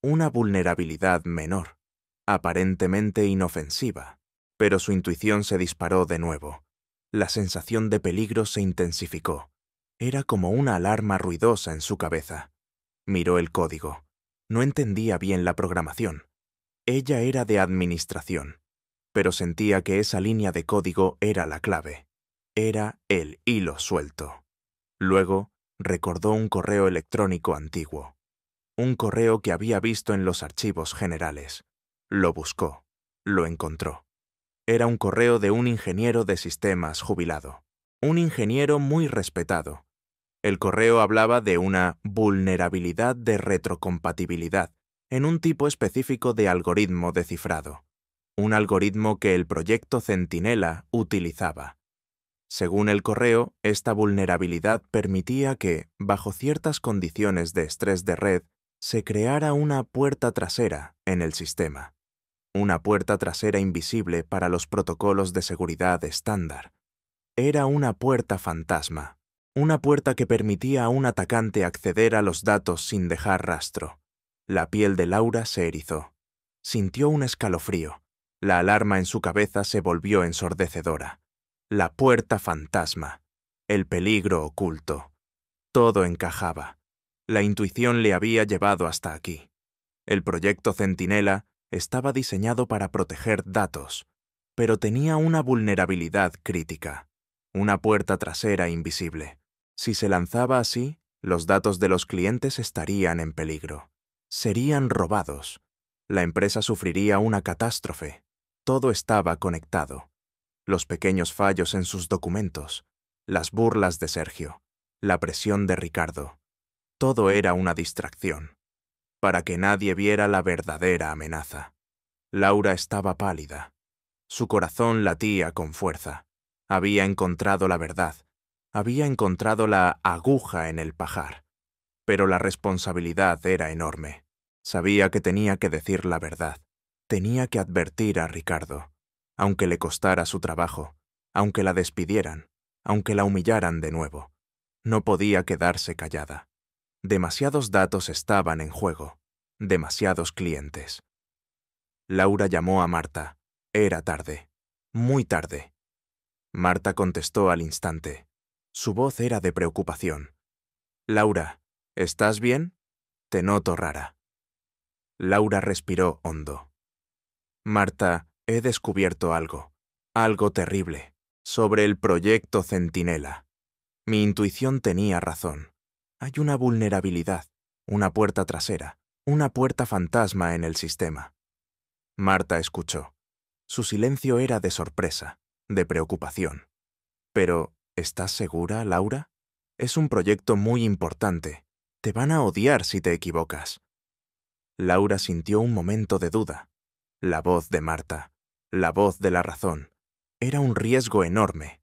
Speaker 1: Una vulnerabilidad menor, aparentemente inofensiva, pero su intuición se disparó de nuevo. La sensación de peligro se intensificó. Era como una alarma ruidosa en su cabeza. Miró el código. No entendía bien la programación. Ella era de administración, pero sentía que esa línea de código era la clave. Era el hilo suelto. Luego, recordó un correo electrónico antiguo. Un correo que había visto en los archivos generales. Lo buscó. Lo encontró. Era un correo de un ingeniero de sistemas jubilado. Un ingeniero muy respetado. El correo hablaba de una vulnerabilidad de retrocompatibilidad en un tipo específico de algoritmo de cifrado. Un algoritmo que el proyecto Centinela utilizaba. Según el correo, esta vulnerabilidad permitía que, bajo ciertas condiciones de estrés de red, se creara una puerta trasera en el sistema. Una puerta trasera invisible para los protocolos de seguridad estándar. Era una puerta fantasma. Una puerta que permitía a un atacante acceder a los datos sin dejar rastro. La piel de Laura se erizó. Sintió un escalofrío. La alarma en su cabeza se volvió ensordecedora. La puerta fantasma. El peligro oculto. Todo encajaba. La intuición le había llevado hasta aquí. El proyecto Centinela estaba diseñado para proteger datos, pero tenía una vulnerabilidad crítica, una puerta trasera invisible. Si se lanzaba así, los datos de los clientes estarían en peligro. Serían robados. La empresa sufriría una catástrofe. Todo estaba conectado. Los pequeños fallos en sus documentos, las burlas de Sergio, la presión de Ricardo. Todo era una distracción, para que nadie viera la verdadera amenaza. Laura estaba pálida. Su corazón latía con fuerza. Había encontrado la verdad. Había encontrado la aguja en el pajar. Pero la responsabilidad era enorme. Sabía que tenía que decir la verdad. Tenía que advertir a Ricardo, aunque le costara su trabajo, aunque la despidieran, aunque la humillaran de nuevo. No podía quedarse callada. Demasiados datos estaban en juego, demasiados clientes. Laura llamó a Marta. Era tarde, muy tarde. Marta contestó al instante. Su voz era de preocupación. Laura, ¿estás bien? Te noto rara. Laura respiró hondo. Marta, he descubierto algo terrible, sobre el proyecto Centinela. Mi intuición tenía razón. Hay una vulnerabilidad, una puerta trasera, una puerta fantasma en el sistema. Marta escuchó. Su silencio era de sorpresa, de preocupación. Pero, ¿estás segura, Laura? Es un proyecto muy importante. Te van a odiar si te equivocas. Laura sintió un momento de duda. La voz de Marta, la voz de la razón. Era un riesgo enorme.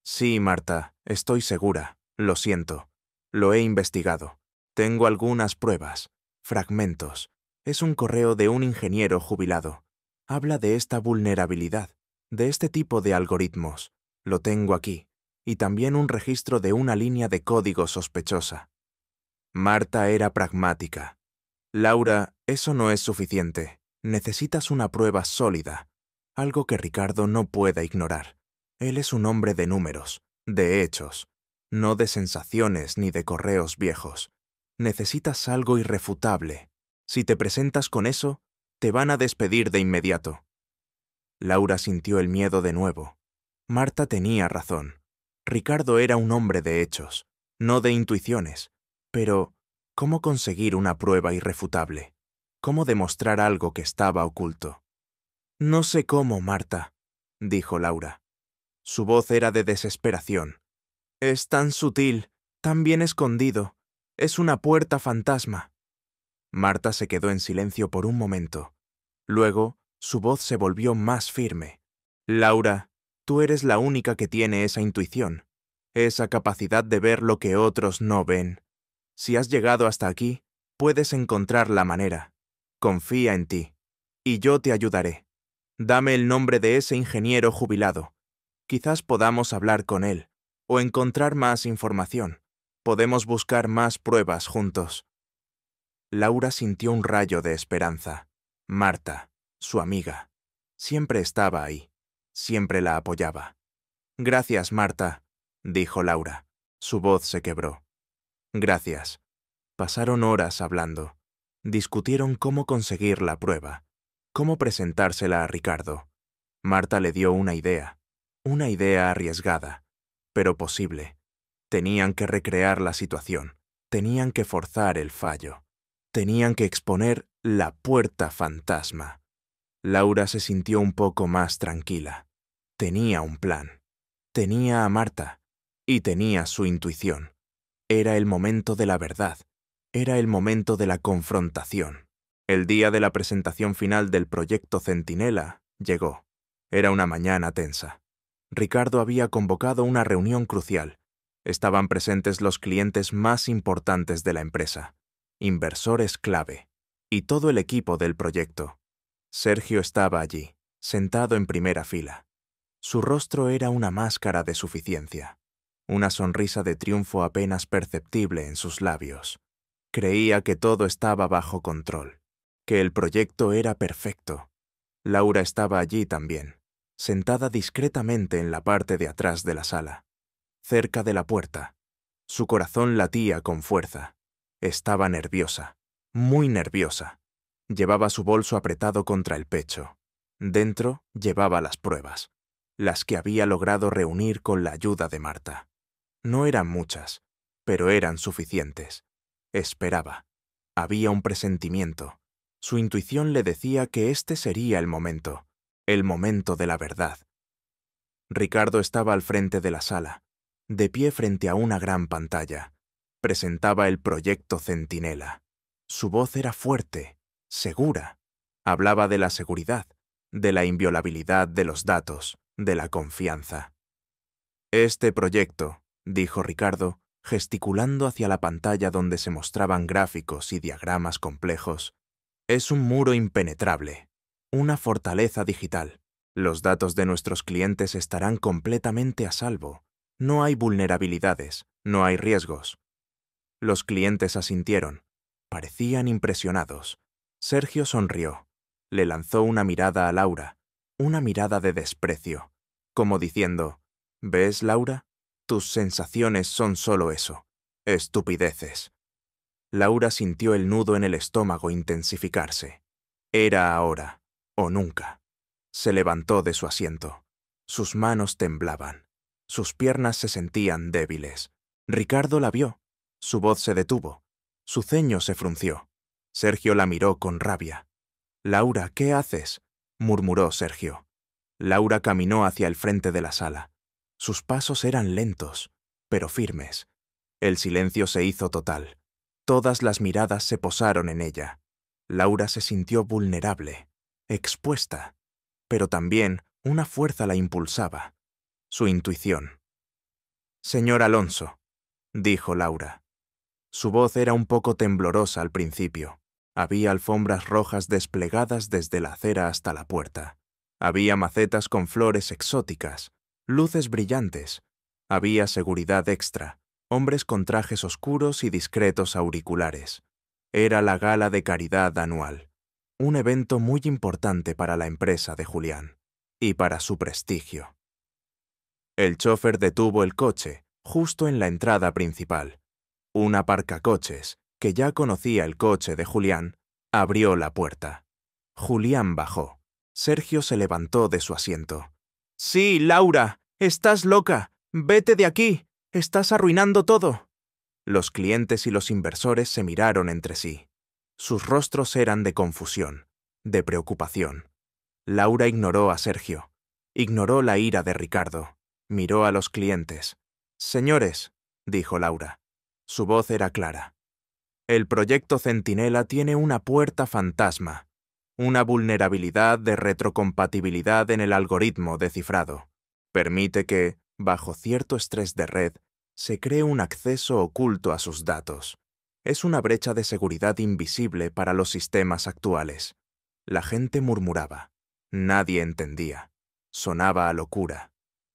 Speaker 1: Sí, Marta, estoy segura. Lo siento. Lo he investigado. Tengo algunas pruebas, fragmentos. Es un correo de un ingeniero jubilado. Habla de esta vulnerabilidad, de este tipo de algoritmos. Lo tengo aquí. Y también un registro de una línea de código sospechosa. Marta era pragmática. Laura, eso no es suficiente. Necesitas una prueba sólida. Algo que Ricardo no pueda ignorar. Él es un hombre de números, de hechos, no de sensaciones ni de correos viejos. Necesitas algo irrefutable. Si te presentas con eso, te van a despedir de inmediato. Laura sintió el miedo de nuevo. Marta tenía razón. Ricardo era un hombre de hechos, no de intuiciones. Pero, ¿cómo conseguir una prueba irrefutable? ¿Cómo demostrar algo que estaba oculto? No sé cómo, Marta, dijo Laura. Su voz era de desesperación. Es tan sutil, tan bien escondido. Es una puerta fantasma. Marta se quedó en silencio por un momento. Luego, su voz se volvió más firme. Laura, tú eres la única que tiene esa intuición, esa capacidad de ver lo que otros no ven. Si has llegado hasta aquí, puedes encontrar la manera. Confía en ti. Y yo te ayudaré. Dame el nombre de ese ingeniero jubilado. Quizás podamos hablar con él, o encontrar más información. Podemos buscar más pruebas juntos. Laura sintió un rayo de esperanza. Marta, su amiga, siempre estaba ahí, siempre la apoyaba. Gracias, Marta, dijo Laura. Su voz se quebró. Gracias. Pasaron horas hablando. Discutieron cómo conseguir la prueba, cómo presentársela a Ricardo. Marta le dio una idea arriesgada, pero posible. Tenían que recrear la situación, tenían que forzar el fallo, tenían que exponer la puerta fantasma. Laura se sintió un poco más tranquila. Tenía un plan. Tenía a Marta y tenía su intuición. Era el momento de la verdad. Era el momento de la confrontación. El día de la presentación final del proyecto Centinela llegó. Era una mañana tensa. Ricardo había convocado una reunión crucial. Estaban presentes los clientes más importantes de la empresa, inversores clave, y todo el equipo del proyecto. Sergio estaba allí, sentado en primera fila. Su rostro era una máscara de suficiencia, una sonrisa de triunfo apenas perceptible en sus labios. Creía que todo estaba bajo control, que el proyecto era perfecto. Laura estaba allí también, sentada discretamente en la parte de atrás de la sala, cerca de la puerta. Su corazón latía con fuerza. Estaba nerviosa, muy nerviosa. Llevaba su bolso apretado contra el pecho. Dentro llevaba las pruebas, las que había logrado reunir con la ayuda de Marta. No eran muchas, pero eran suficientes. Esperaba. Había un presentimiento. Su intuición le decía que este sería el momento de la verdad. Ricardo estaba al frente de la sala, de pie frente a una gran pantalla. Presentaba el proyecto Centinela. Su voz era fuerte, segura. Hablaba de la seguridad, de la inviolabilidad de los datos, de la confianza. Este proyecto, dijo Ricardo, gesticulando hacia la pantalla donde se mostraban gráficos y diagramas complejos, es un muro impenetrable, una fortaleza digital. Los datos de nuestros clientes estarán completamente a salvo. No hay vulnerabilidades, no hay riesgos. Los clientes asintieron. Parecían impresionados. Sergio sonrió. Le lanzó una mirada a Laura, una mirada de desprecio, como diciendo, ¿ves, Laura? Tus sensaciones son solo eso, estupideces. Laura sintió el nudo en el estómago intensificarse. Era ahora, o nunca. Se levantó de su asiento. Sus manos temblaban. Sus piernas se sentían débiles. Ricardo la vio. Su voz se detuvo. Su ceño se frunció. Sergio la miró con rabia. «Laura, ¿qué haces?», murmuró Sergio. Laura caminó hacia el frente de la sala. Sus pasos eran lentos, pero firmes. El silencio se hizo total. Todas las miradas se posaron en ella. Laura se sintió vulnerable, expuesta, pero también una fuerza la impulsaba. Su intuición. «Señor Alonso», dijo Laura. Su voz era un poco temblorosa al principio. Había alfombras rojas desplegadas desde la acera hasta la puerta. Había macetas con flores exóticas, luces brillantes. Había seguridad extra, hombres con trajes oscuros y discretos auriculares. Era la gala de caridad anual, un evento muy importante para la empresa de Julián y para su prestigio. El chofer detuvo el coche justo en la entrada principal. Un aparcacoches, que ya conocía el coche de Julián, abrió la puerta. Julián bajó. Sergio se levantó de su asiento. «Sí, Laura, estás loca. Vete de aquí. Estás arruinando todo». Los clientes y los inversores se miraron entre sí. Sus rostros eran de confusión, de preocupación. Laura ignoró a Sergio. Ignoró la ira de Ricardo. Miró a los clientes. «Señores», dijo Laura. Su voz era clara. «El proyecto Centinela tiene una puerta fantasma, una vulnerabilidad de retrocompatibilidad en el algoritmo de cifrado. Permite que, bajo cierto estrés de red, se cree un acceso oculto a sus datos. Es una brecha de seguridad invisible para los sistemas actuales». La gente murmuraba. Nadie entendía. Sonaba a locura.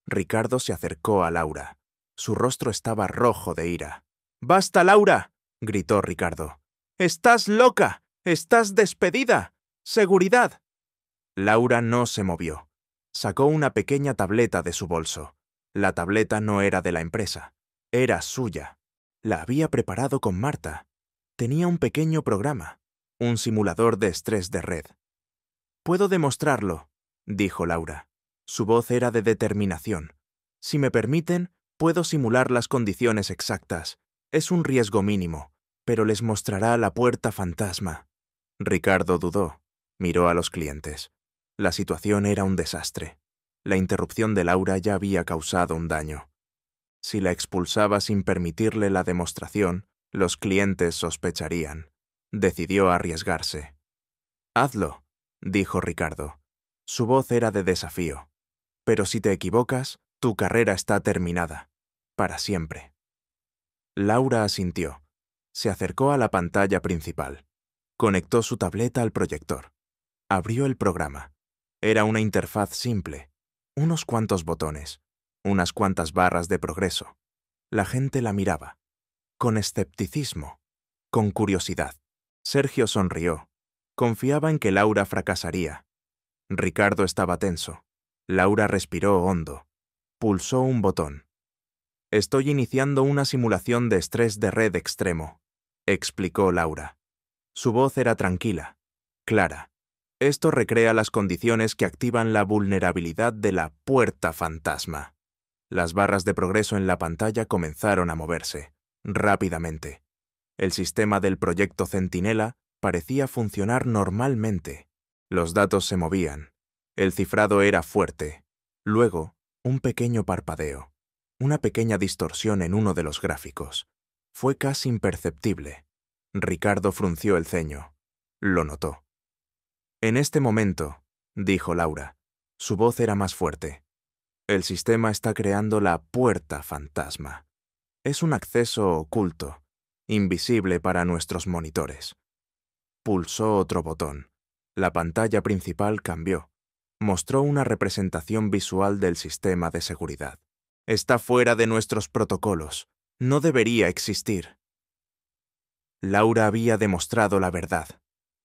Speaker 1: Ricardo se acercó a Laura. Su rostro estaba rojo de ira. «¡Basta, Laura!», gritó Ricardo. «¡Estás loca! ¡Estás despedida! ¡Seguridad!». Laura no se movió. Sacó una pequeña tableta de su bolso. La tableta no era de la empresa. Era suya. La había preparado con Marta. Tenía un pequeño programa, un simulador de estrés de red. «Puedo demostrarlo», dijo Laura. Su voz era de determinación. «Si me permiten, puedo simular las condiciones exactas. Es un riesgo mínimo, pero les mostrará la puerta fantasma». Ricardo dudó. Miró a los clientes. La situación era un desastre. La interrupción de Laura ya había causado un daño. Si la expulsaba sin permitirle la demostración, los clientes sospecharían. Decidió arriesgarse. «Hazlo», dijo Ricardo. Su voz era de desafío. «Pero si te equivocas, tu carrera está terminada. Para siempre». Laura asintió. Se acercó a la pantalla principal. Conectó su tableta al proyector. Abrió el programa. Era una interfaz simple. Unos cuantos botones. Unas cuantas barras de progreso. La gente la miraba. Con escepticismo. Con curiosidad. Sergio sonrió. Confiaba en que Laura fracasaría. Ricardo estaba tenso. Laura respiró hondo. Pulsó un botón. «Estoy iniciando una simulación de estrés de red extremo». explicó Laura. Su voz era tranquila, clara. Esto recrea las condiciones que activan la vulnerabilidad de la puerta fantasma. Las barras de progreso en la pantalla comenzaron a moverse, rápidamente. El sistema del proyecto Centinela parecía funcionar normalmente. Los datos se movían. El cifrado era fuerte. Luego, un pequeño parpadeo. Una pequeña distorsión en uno de los gráficos. Fue casi imperceptible. Ricardo frunció el ceño. Lo notó. En este momento, dijo Laura. Su voz era más fuerte. El sistema está creando la puerta fantasma. Es un acceso oculto, invisible para nuestros monitores. Pulsó otro botón. La pantalla principal cambió. Mostró una representación visual del sistema de seguridad. Está fuera de nuestros protocolos. No debería existir. Laura había demostrado la verdad.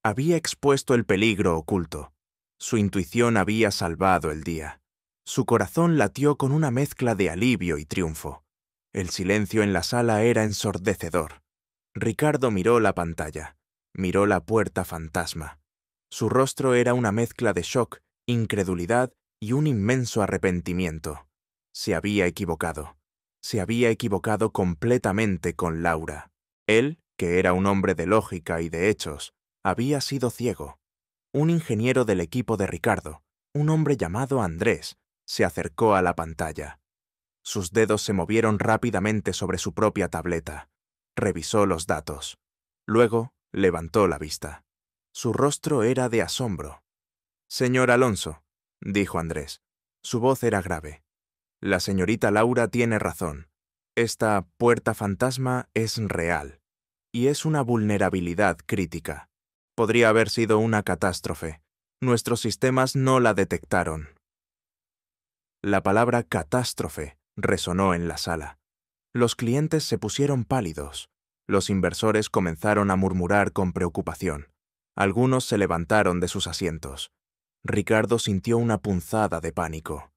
Speaker 1: Había expuesto el peligro oculto. Su intuición había salvado el día. Su corazón latió con una mezcla de alivio y triunfo. El silencio en la sala era ensordecedor. Ricardo miró la pantalla. Miró la puerta fantasma. Su rostro era una mezcla de shock, incredulidad y un inmenso arrepentimiento. Se había equivocado. Se había equivocado completamente con Laura. Él, que era un hombre de lógica y de hechos, había sido ciego. Un ingeniero del equipo de Ricardo, un hombre llamado Andrés, se acercó a la pantalla. Sus dedos se movieron rápidamente sobre su propia tableta. Revisó los datos. Luego, levantó la vista. Su rostro era de asombro. «Señor Alonso», dijo Andrés. Su voz era grave. «La señorita Laura tiene razón. Esta puerta fantasma es real. Y es una vulnerabilidad crítica. Podría haber sido una catástrofe. Nuestros sistemas no la detectaron». La palabra catástrofe resonó en la sala. Los clientes se pusieron pálidos. Los inversores comenzaron a murmurar con preocupación. Algunos se levantaron de sus asientos. Ricardo sintió una punzada de pánico.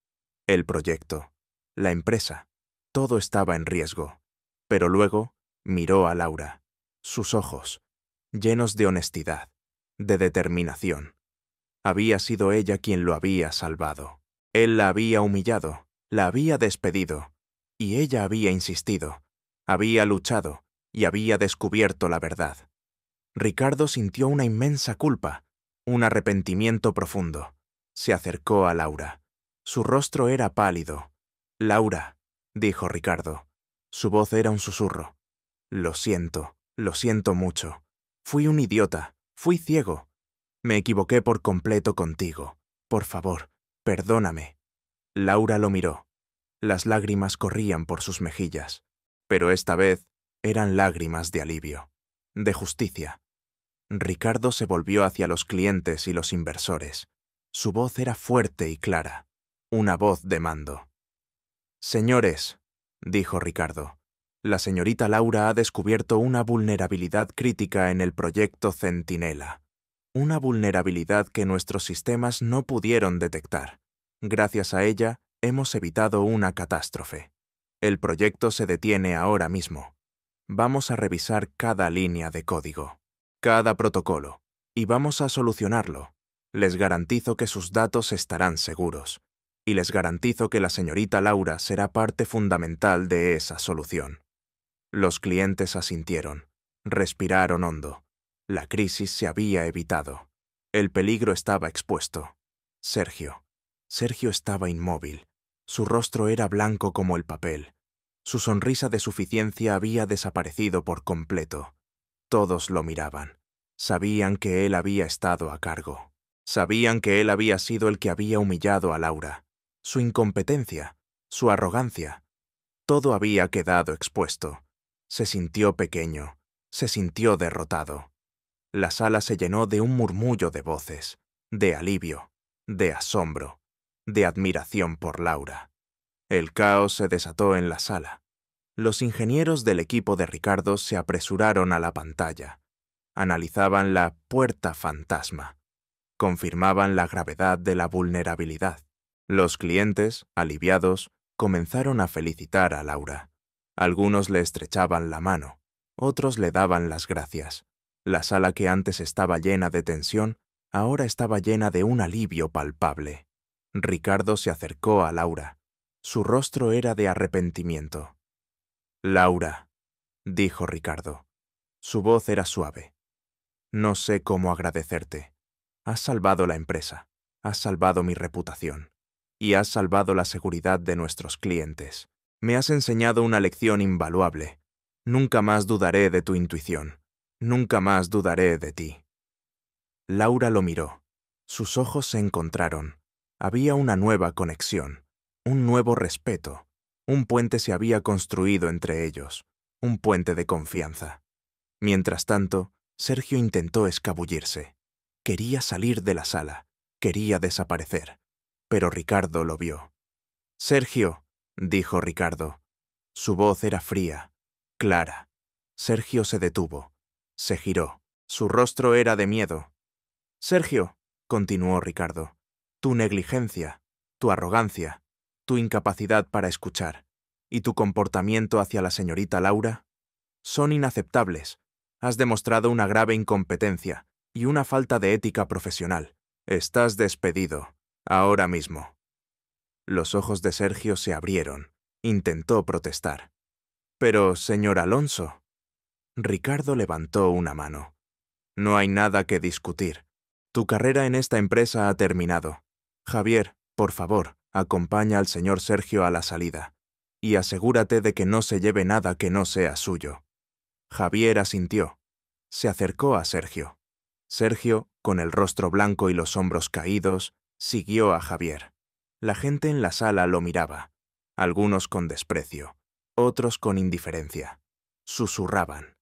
Speaker 1: El proyecto, la empresa, todo estaba en riesgo. Pero luego miró a Laura. Sus ojos, llenos de honestidad, de determinación. Había sido ella quien lo había salvado. Él la había humillado, la había despedido, y ella había insistido, había luchado y había descubierto la verdad. Ricardo sintió una inmensa culpa, un arrepentimiento profundo. Se acercó a Laura. Su rostro era pálido. «Laura», dijo Ricardo. Su voz era un susurro. Lo siento mucho. Fui un idiota, fui ciego. Me equivoqué por completo contigo. Por favor, perdóname». Laura lo miró. Las lágrimas corrían por sus mejillas, pero esta vez eran lágrimas de alivio, de justicia. Ricardo se volvió hacia los clientes y los inversores. Su voz era fuerte y clara, una voz de mando. «Señores», dijo Ricardo, «la señorita Laura ha descubierto una vulnerabilidad crítica en el proyecto Centinela. Una vulnerabilidad que nuestros sistemas no pudieron detectar. Gracias a ella, hemos evitado una catástrofe. El proyecto se detiene ahora mismo. Vamos a revisar cada línea de código, cada protocolo, y vamos a solucionarlo. Les garantizo que sus datos estarán seguros, y les garantizo que la señorita Laura será parte fundamental de esa solución». Los clientes asintieron, respiraron hondo. La crisis se había evitado. El peligro estaba expuesto. Sergio estaba inmóvil. Su rostro era blanco como el papel. Su sonrisa de suficiencia había desaparecido por completo. Todos lo miraban. Sabían que él había estado a cargo. Sabían que él había sido el que había humillado a Laura. Su incompetencia, su arrogancia. Todo había quedado expuesto. Se sintió pequeño. Se sintió derrotado. La sala se llenó de un murmullo de voces, de alivio, de asombro, de admiración por Laura. El caos se desató en la sala. Los ingenieros del equipo de Ricardo se apresuraron a la pantalla. Analizaban la puerta fantasma. Confirmaban la gravedad de la vulnerabilidad. Los clientes, aliviados, comenzaron a felicitar a Laura. Algunos le estrechaban la mano. Otros le daban las gracias. La sala que antes estaba llena de tensión, ahora estaba llena de un alivio palpable. Ricardo se acercó a Laura. Su rostro era de arrepentimiento. «Laura», dijo Ricardo. Su voz era suave. «No sé cómo agradecerte. Has salvado la empresa, has salvado mi reputación y has salvado la seguridad de nuestros clientes. Me has enseñado una lección invaluable. Nunca más dudaré de tu intuición. Nunca más dudaré de ti». Laura lo miró. Sus ojos se encontraron. Había una nueva conexión, un nuevo respeto. Un puente se había construido entre ellos, un puente de confianza. Mientras tanto, Sergio intentó escabullirse. Quería salir de la sala, quería desaparecer, pero Ricardo lo vio. «Sergio», dijo Ricardo. Su voz era fría, clara. Sergio se detuvo, se giró. Su rostro era de miedo. «Sergio», continuó Ricardo, «tu negligencia, tu arrogancia, tu incapacidad para escuchar y tu comportamiento hacia la señorita Laura son inaceptables. Has demostrado una grave incompetencia y una falta de ética profesional. Estás despedido, ahora mismo». Los ojos de Sergio se abrieron. Intentó protestar. «Pero, señor Alonso». Ricardo levantó una mano. «No hay nada que discutir. Tu carrera en esta empresa ha terminado. Javier, por favor, acompaña al señor Sergio a la salida y asegúrate de que no se lleve nada que no sea suyo». Javier asintió. Se acercó a Sergio. Sergio, con el rostro blanco y los hombros caídos, siguió a Javier. La gente en la sala lo miraba, algunos con desprecio, otros con indiferencia. Susurraban.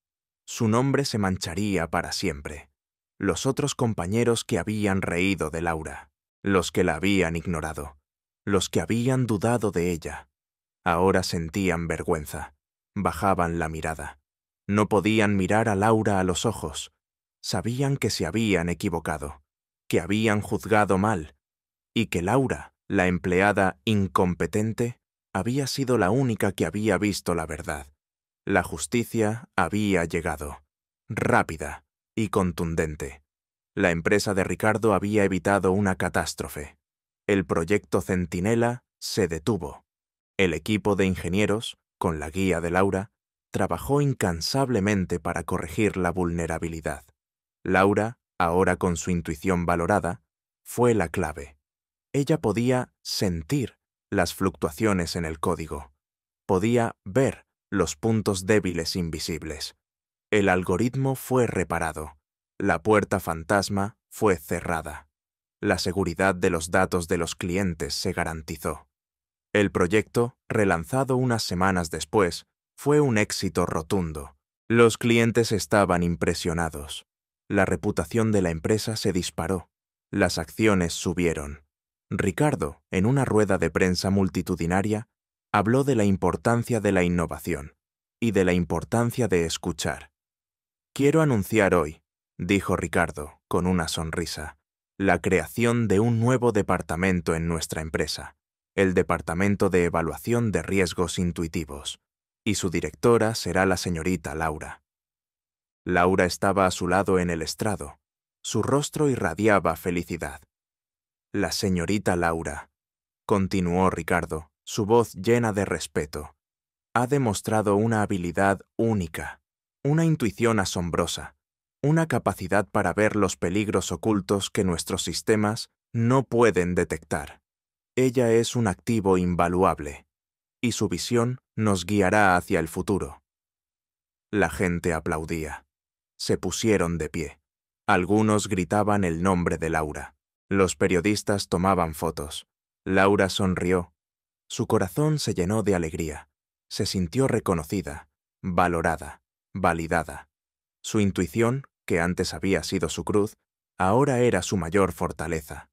Speaker 1: Su nombre se mancharía para siempre. Los otros compañeros que habían reído de Laura, los que la habían ignorado, los que habían dudado de ella, ahora sentían vergüenza, bajaban la mirada. No podían mirar a Laura a los ojos. Sabían que se habían equivocado, que habían juzgado mal, y que Laura, la empleada incompetente, había sido la única que había visto la verdad. La justicia había llegado, rápida y contundente. La empresa de Ricardo había evitado una catástrofe. El proyecto Centinela se detuvo. El equipo de ingenieros, con la guía de Laura, trabajó incansablemente para corregir la vulnerabilidad. Laura, ahora con su intuición valorada, fue la clave. Ella podía sentir las fluctuaciones en el código. Podía ver los puntos débiles invisibles. El algoritmo fue reparado. La puerta fantasma fue cerrada. La seguridad de los datos de los clientes se garantizó. El proyecto, relanzado unas semanas después, fue un éxito rotundo. Los clientes estaban impresionados. La reputación de la empresa se disparó. Las acciones subieron. Ricardo, en una rueda de prensa multitudinaria, habló de la importancia de la innovación y de la importancia de escuchar. «Quiero anunciar hoy», dijo Ricardo, con una sonrisa, «la creación de un nuevo departamento en nuestra empresa, el Departamento de Evaluación de Riesgos Intuitivos, y su directora será la señorita Laura». Laura estaba a su lado en el estrado. Su rostro irradiaba felicidad. «La señorita Laura», continuó Ricardo, su voz llena de respeto, «ha demostrado una habilidad única, una intuición asombrosa, una capacidad para ver los peligros ocultos que nuestros sistemas no pueden detectar. Ella es un activo invaluable, y su visión nos guiará hacia el futuro». La gente aplaudía. Se pusieron de pie. Algunos gritaban el nombre de Laura. Los periodistas tomaban fotos. Laura sonrió. Su corazón se llenó de alegría. Se sintió reconocida, valorada, validada. Su intuición, que antes había sido su cruz, ahora era su mayor fortaleza.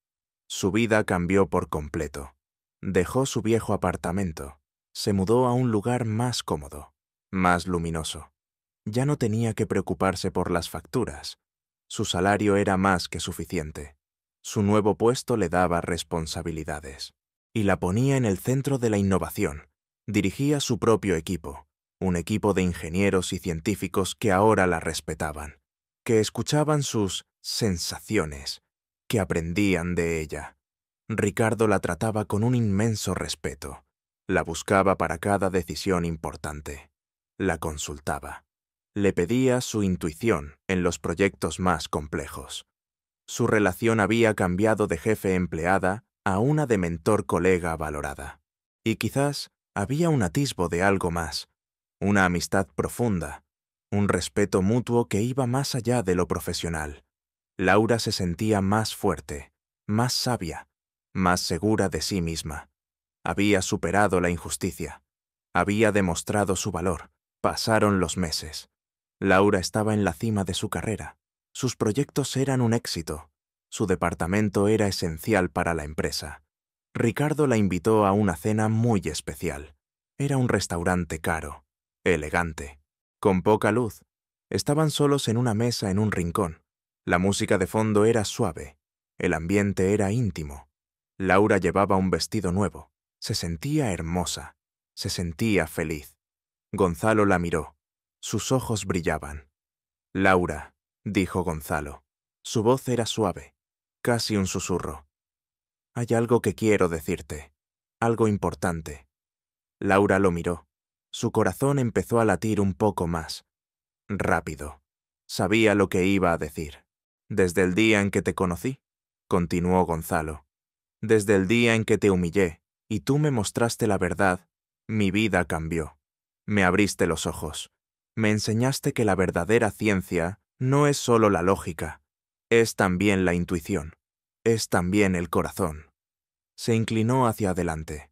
Speaker 1: Su vida cambió por completo. Dejó su viejo apartamento. Se mudó a un lugar más cómodo, más luminoso. Ya no tenía que preocuparse por las facturas. Su salario era más que suficiente. Su nuevo puesto le daba responsabilidades. Y la ponía en el centro de la innovación. Dirigía su propio equipo. un equipo de ingenieros y científicos que ahora la respetaban, que escuchaban sus sensaciones, que aprendían de ella. Ricardo la trataba con un inmenso respeto. La buscaba para cada decisión importante. La consultaba. Le pedía su intuición en los proyectos más complejos. Su relación había cambiado de jefe-empleada a una de mentor-colega valorada. Y quizás había un atisbo de algo más, una amistad profunda, un respeto mutuo que iba más allá de lo profesional. Laura se sentía más fuerte, más sabia, más segura de sí misma. Había superado la injusticia. Había demostrado su valor. Pasaron los meses. Laura estaba en la cima de su carrera. Sus proyectos eran un éxito. Su departamento era esencial para la empresa. Ricardo la invitó a una cena muy especial. Era un restaurante caro, elegante, con poca luz. Estaban solos en una mesa en un rincón. La música de fondo era suave. El ambiente era íntimo. Laura llevaba un vestido nuevo. Se sentía hermosa. Se sentía feliz. Gonzalo la miró. Sus ojos brillaban. «Laura», dijo Gonzalo. Su voz era suave, casi un susurro. «Hay algo que quiero decirte. Algo importante». Laura lo miró. Su corazón empezó a latir un poco más. Rápido. Sabía lo que iba a decir. «Desde el día en que te conocí», continuó Gonzalo. «Desde el día en que te humillé y tú me mostraste la verdad, mi vida cambió. Me abriste los ojos. Me enseñaste que la verdadera ciencia no es solo la lógica, es también la intuición, es también el corazón». Se inclinó hacia adelante.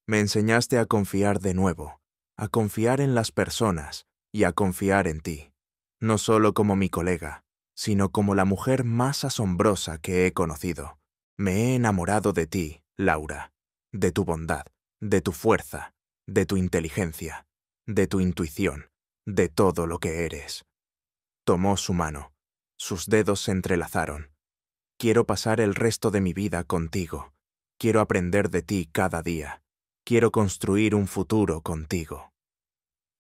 Speaker 1: «Me enseñaste a confiar de nuevo, a confiar en las personas y a confiar en ti, no solo como mi colega, sino como la mujer más asombrosa que he conocido. Me he enamorado de ti, Laura, de tu bondad, de tu fuerza, de tu inteligencia, de tu intuición, de todo lo que eres». Tomó su mano. Sus dedos se entrelazaron. «Quiero pasar el resto de mi vida contigo. Quiero aprender de ti cada día. Quiero construir un futuro contigo».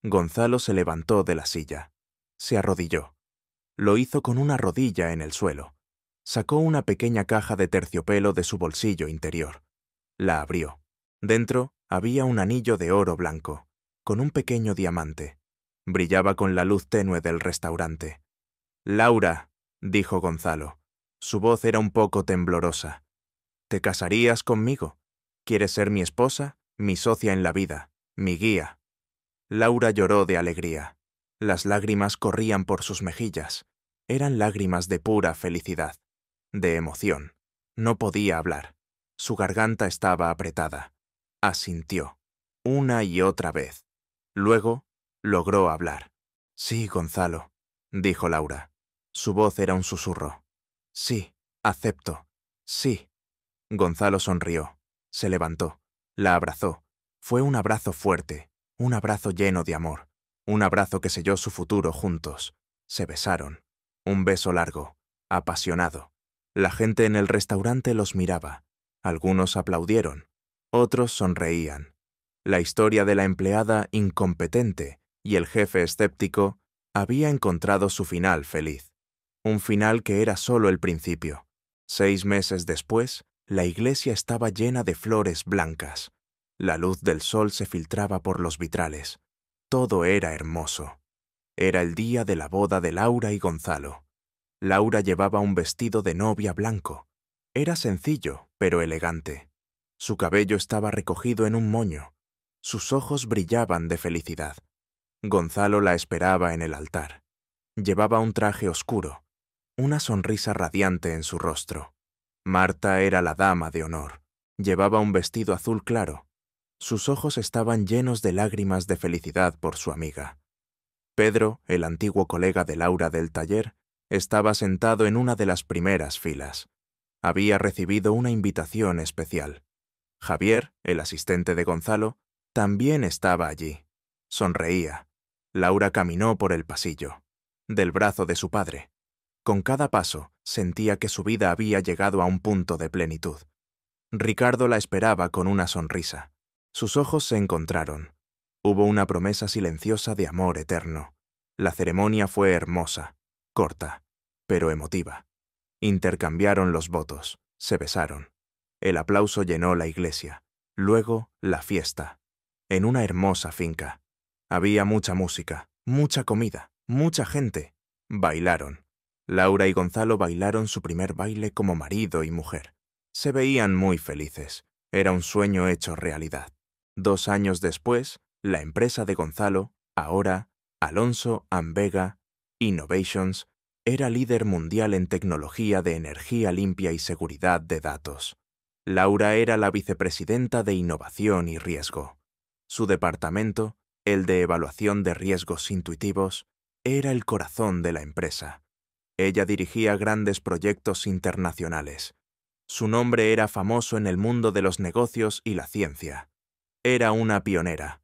Speaker 1: Gonzalo se levantó de la silla. Se arrodilló. Lo hizo con una rodilla en el suelo. Sacó una pequeña caja de terciopelo de su bolsillo interior. La abrió. Dentro había un anillo de oro blanco, con un pequeño diamante. Brillaba con la luz tenue del restaurante. «Laura», dijo Gonzalo. Su voz era un poco temblorosa. «¿Te casarías conmigo? ¿Quieres ser mi esposa, mi socia en la vida, mi guía?» Laura lloró de alegría. Las lágrimas corrían por sus mejillas. Eran lágrimas de pura felicidad, de emoción. No podía hablar. Su garganta estaba apretada. Asintió, una y otra vez. Luego, logró hablar. «Sí, Gonzalo», dijo Laura. Su voz era un susurro. «Sí, acepto. Sí». Gonzalo sonrió. Se levantó. La abrazó. Fue un abrazo fuerte, un abrazo lleno de amor, un abrazo que selló su futuro juntos. Se besaron. Un beso largo, apasionado. La gente en el restaurante los miraba. Algunos aplaudieron. Otros sonreían. La historia de la empleada incompetente y el jefe escéptico había encontrado su final feliz. Un final que era solo el principio. 6 meses después, la iglesia estaba llena de flores blancas. La luz del sol se filtraba por los vitrales. Todo era hermoso. Era el día de la boda de Laura y Gonzalo. Laura llevaba un vestido de novia blanco. Era sencillo, pero elegante. Su cabello estaba recogido en un moño. Sus ojos brillaban de felicidad. Gonzalo la esperaba en el altar. Llevaba un traje oscuro, una sonrisa radiante en su rostro. Marta era la dama de honor. Llevaba un vestido azul claro. Sus ojos estaban llenos de lágrimas de felicidad por su amiga. Pedro, el antiguo colega de Laura del taller, estaba sentado en una de las primeras filas. Había recibido una invitación especial. Javier, el asistente de Gonzalo, también estaba allí. Sonreía. Laura caminó por el pasillo, del brazo de su padre. Con cada paso, sentía que su vida había llegado a un punto de plenitud. Ricardo la esperaba con una sonrisa. Sus ojos se encontraron. Hubo una promesa silenciosa de amor eterno. La ceremonia fue hermosa, corta, pero emotiva. Intercambiaron los votos, se besaron. El aplauso llenó la iglesia. Luego, la fiesta. En una hermosa finca. Había mucha música, mucha comida, mucha gente. Bailaron. Laura y Gonzalo bailaron su primer baile como marido y mujer. Se veían muy felices. Era un sueño hecho realidad. 2 años después, la empresa de Gonzalo, ahora Alonso and Vega Innovations, era líder mundial en tecnología de energía limpia y seguridad de datos. Laura era la vicepresidenta de Innovación y Riesgo. Su departamento, el de Evaluación de Riesgos Intuitivos, era el corazón de la empresa. Ella dirigía grandes proyectos internacionales. Su nombre era famoso en el mundo de los negocios y la ciencia. Era una pionera.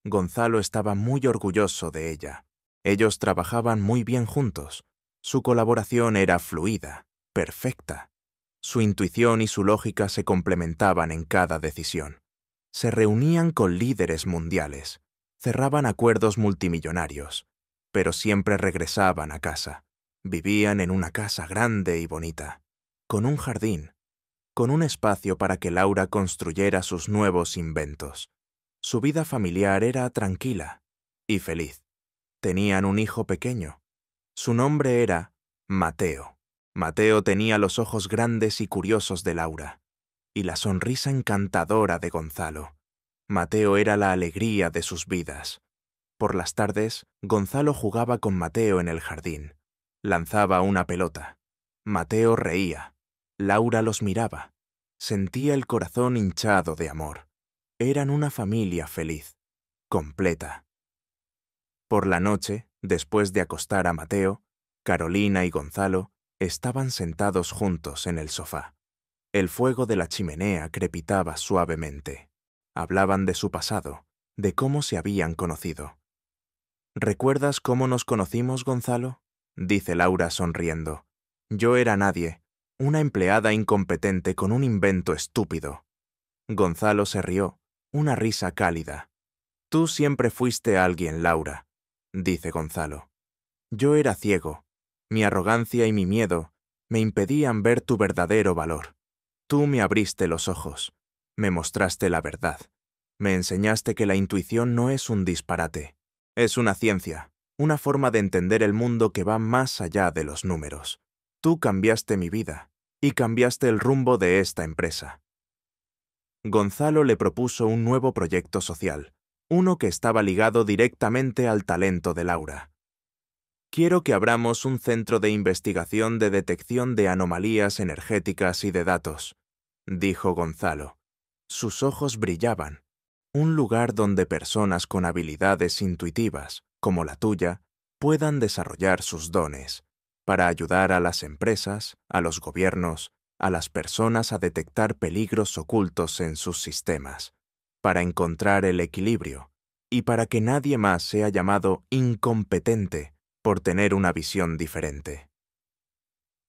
Speaker 1: Gonzalo estaba muy orgulloso de ella. Ellos trabajaban muy bien juntos. Su colaboración era fluida, perfecta. Su intuición y su lógica se complementaban en cada decisión. Se reunían con líderes mundiales, cerraban acuerdos multimillonarios, pero siempre regresaban a casa. Vivían en una casa grande y bonita, con un jardín, con un espacio para que Laura construyera sus nuevos inventos. Su vida familiar era tranquila y feliz. Tenían un hijo pequeño. Su nombre era Mateo. Mateo tenía los ojos grandes y curiosos de Laura, y la sonrisa encantadora de Gonzalo. Mateo era la alegría de sus vidas. Por las tardes, Gonzalo jugaba con Mateo en el jardín. Lanzaba una pelota. Mateo reía. Laura los miraba. Sentía el corazón hinchado de amor. Eran una familia feliz, completa. Por la noche, después de acostar a Mateo, Carolina y Gonzalo estaban sentados juntos en el sofá. El fuego de la chimenea crepitaba suavemente. Hablaban de su pasado, de cómo se habían conocido. ¿Recuerdas cómo nos conocimos, Gonzalo?, dice Laura sonriendo. Yo era nadie, una empleada incompetente con un invento estúpido. Gonzalo se rió, una risa cálida. Tú siempre fuiste alguien, Laura, dice Gonzalo. Yo era ciego. Mi arrogancia y mi miedo me impedían ver tu verdadero valor. Tú me abriste los ojos, me mostraste la verdad, me enseñaste que la intuición no es un disparate, es una ciencia, una forma de entender el mundo que va más allá de los números. Tú cambiaste mi vida y cambiaste el rumbo de esta empresa. Gonzalo le propuso un nuevo proyecto social, uno que estaba ligado directamente al talento de Laura. Quiero que abramos un centro de investigación de detección de anomalías energéticas y de datos, dijo Gonzalo. Sus ojos brillaban. Un lugar donde personas con habilidades intuitivas, como la tuya, puedan desarrollar sus dones, para ayudar a las empresas, a los gobiernos, a las personas a detectar peligros ocultos en sus sistemas, para encontrar el equilibrio, y para que nadie más sea llamado incompetente por tener una visión diferente.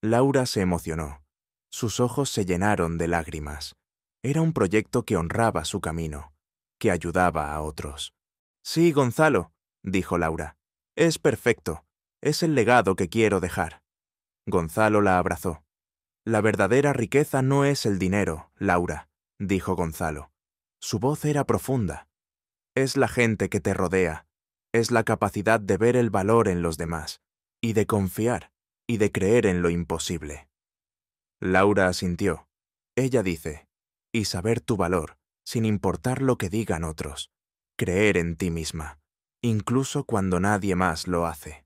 Speaker 1: Laura se emocionó. Sus ojos se llenaron de lágrimas. Era un proyecto que honraba su camino, que ayudaba a otros. Sí, Gonzalo, dijo Laura. Es perfecto. Es el legado que quiero dejar. Gonzalo la abrazó. La verdadera riqueza no es el dinero, Laura, dijo Gonzalo. Su voz era profunda. Es la gente que te rodea. Es la capacidad de ver el valor en los demás, y de confiar, y de creer en lo imposible. Laura asintió. Ella dice, y saber tu valor, sin importar lo que digan otros. Creer en ti misma, incluso cuando nadie más lo hace.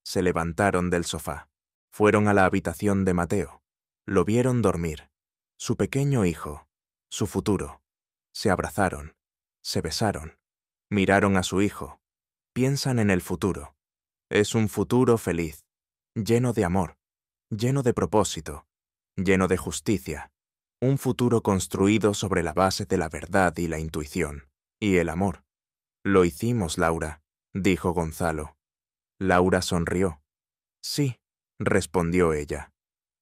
Speaker 1: Se levantaron del sofá. Fueron a la habitación de Mateo. Lo vieron dormir. Su pequeño hijo, su futuro. Se abrazaron, se besaron. Miraron a su hijo. Piensan en el futuro. Es un futuro feliz, lleno de amor, lleno de propósito, lleno de justicia. Un futuro construido sobre la base de la verdad y la intuición, y el amor. Lo hicimos, Laura, dijo Gonzalo. Laura sonrió. Sí, respondió ella.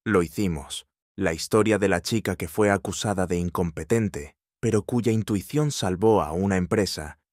Speaker 1: Lo hicimos. La historia de la chica que fue acusada de incompetente, pero cuya intuición salvó a una empresa,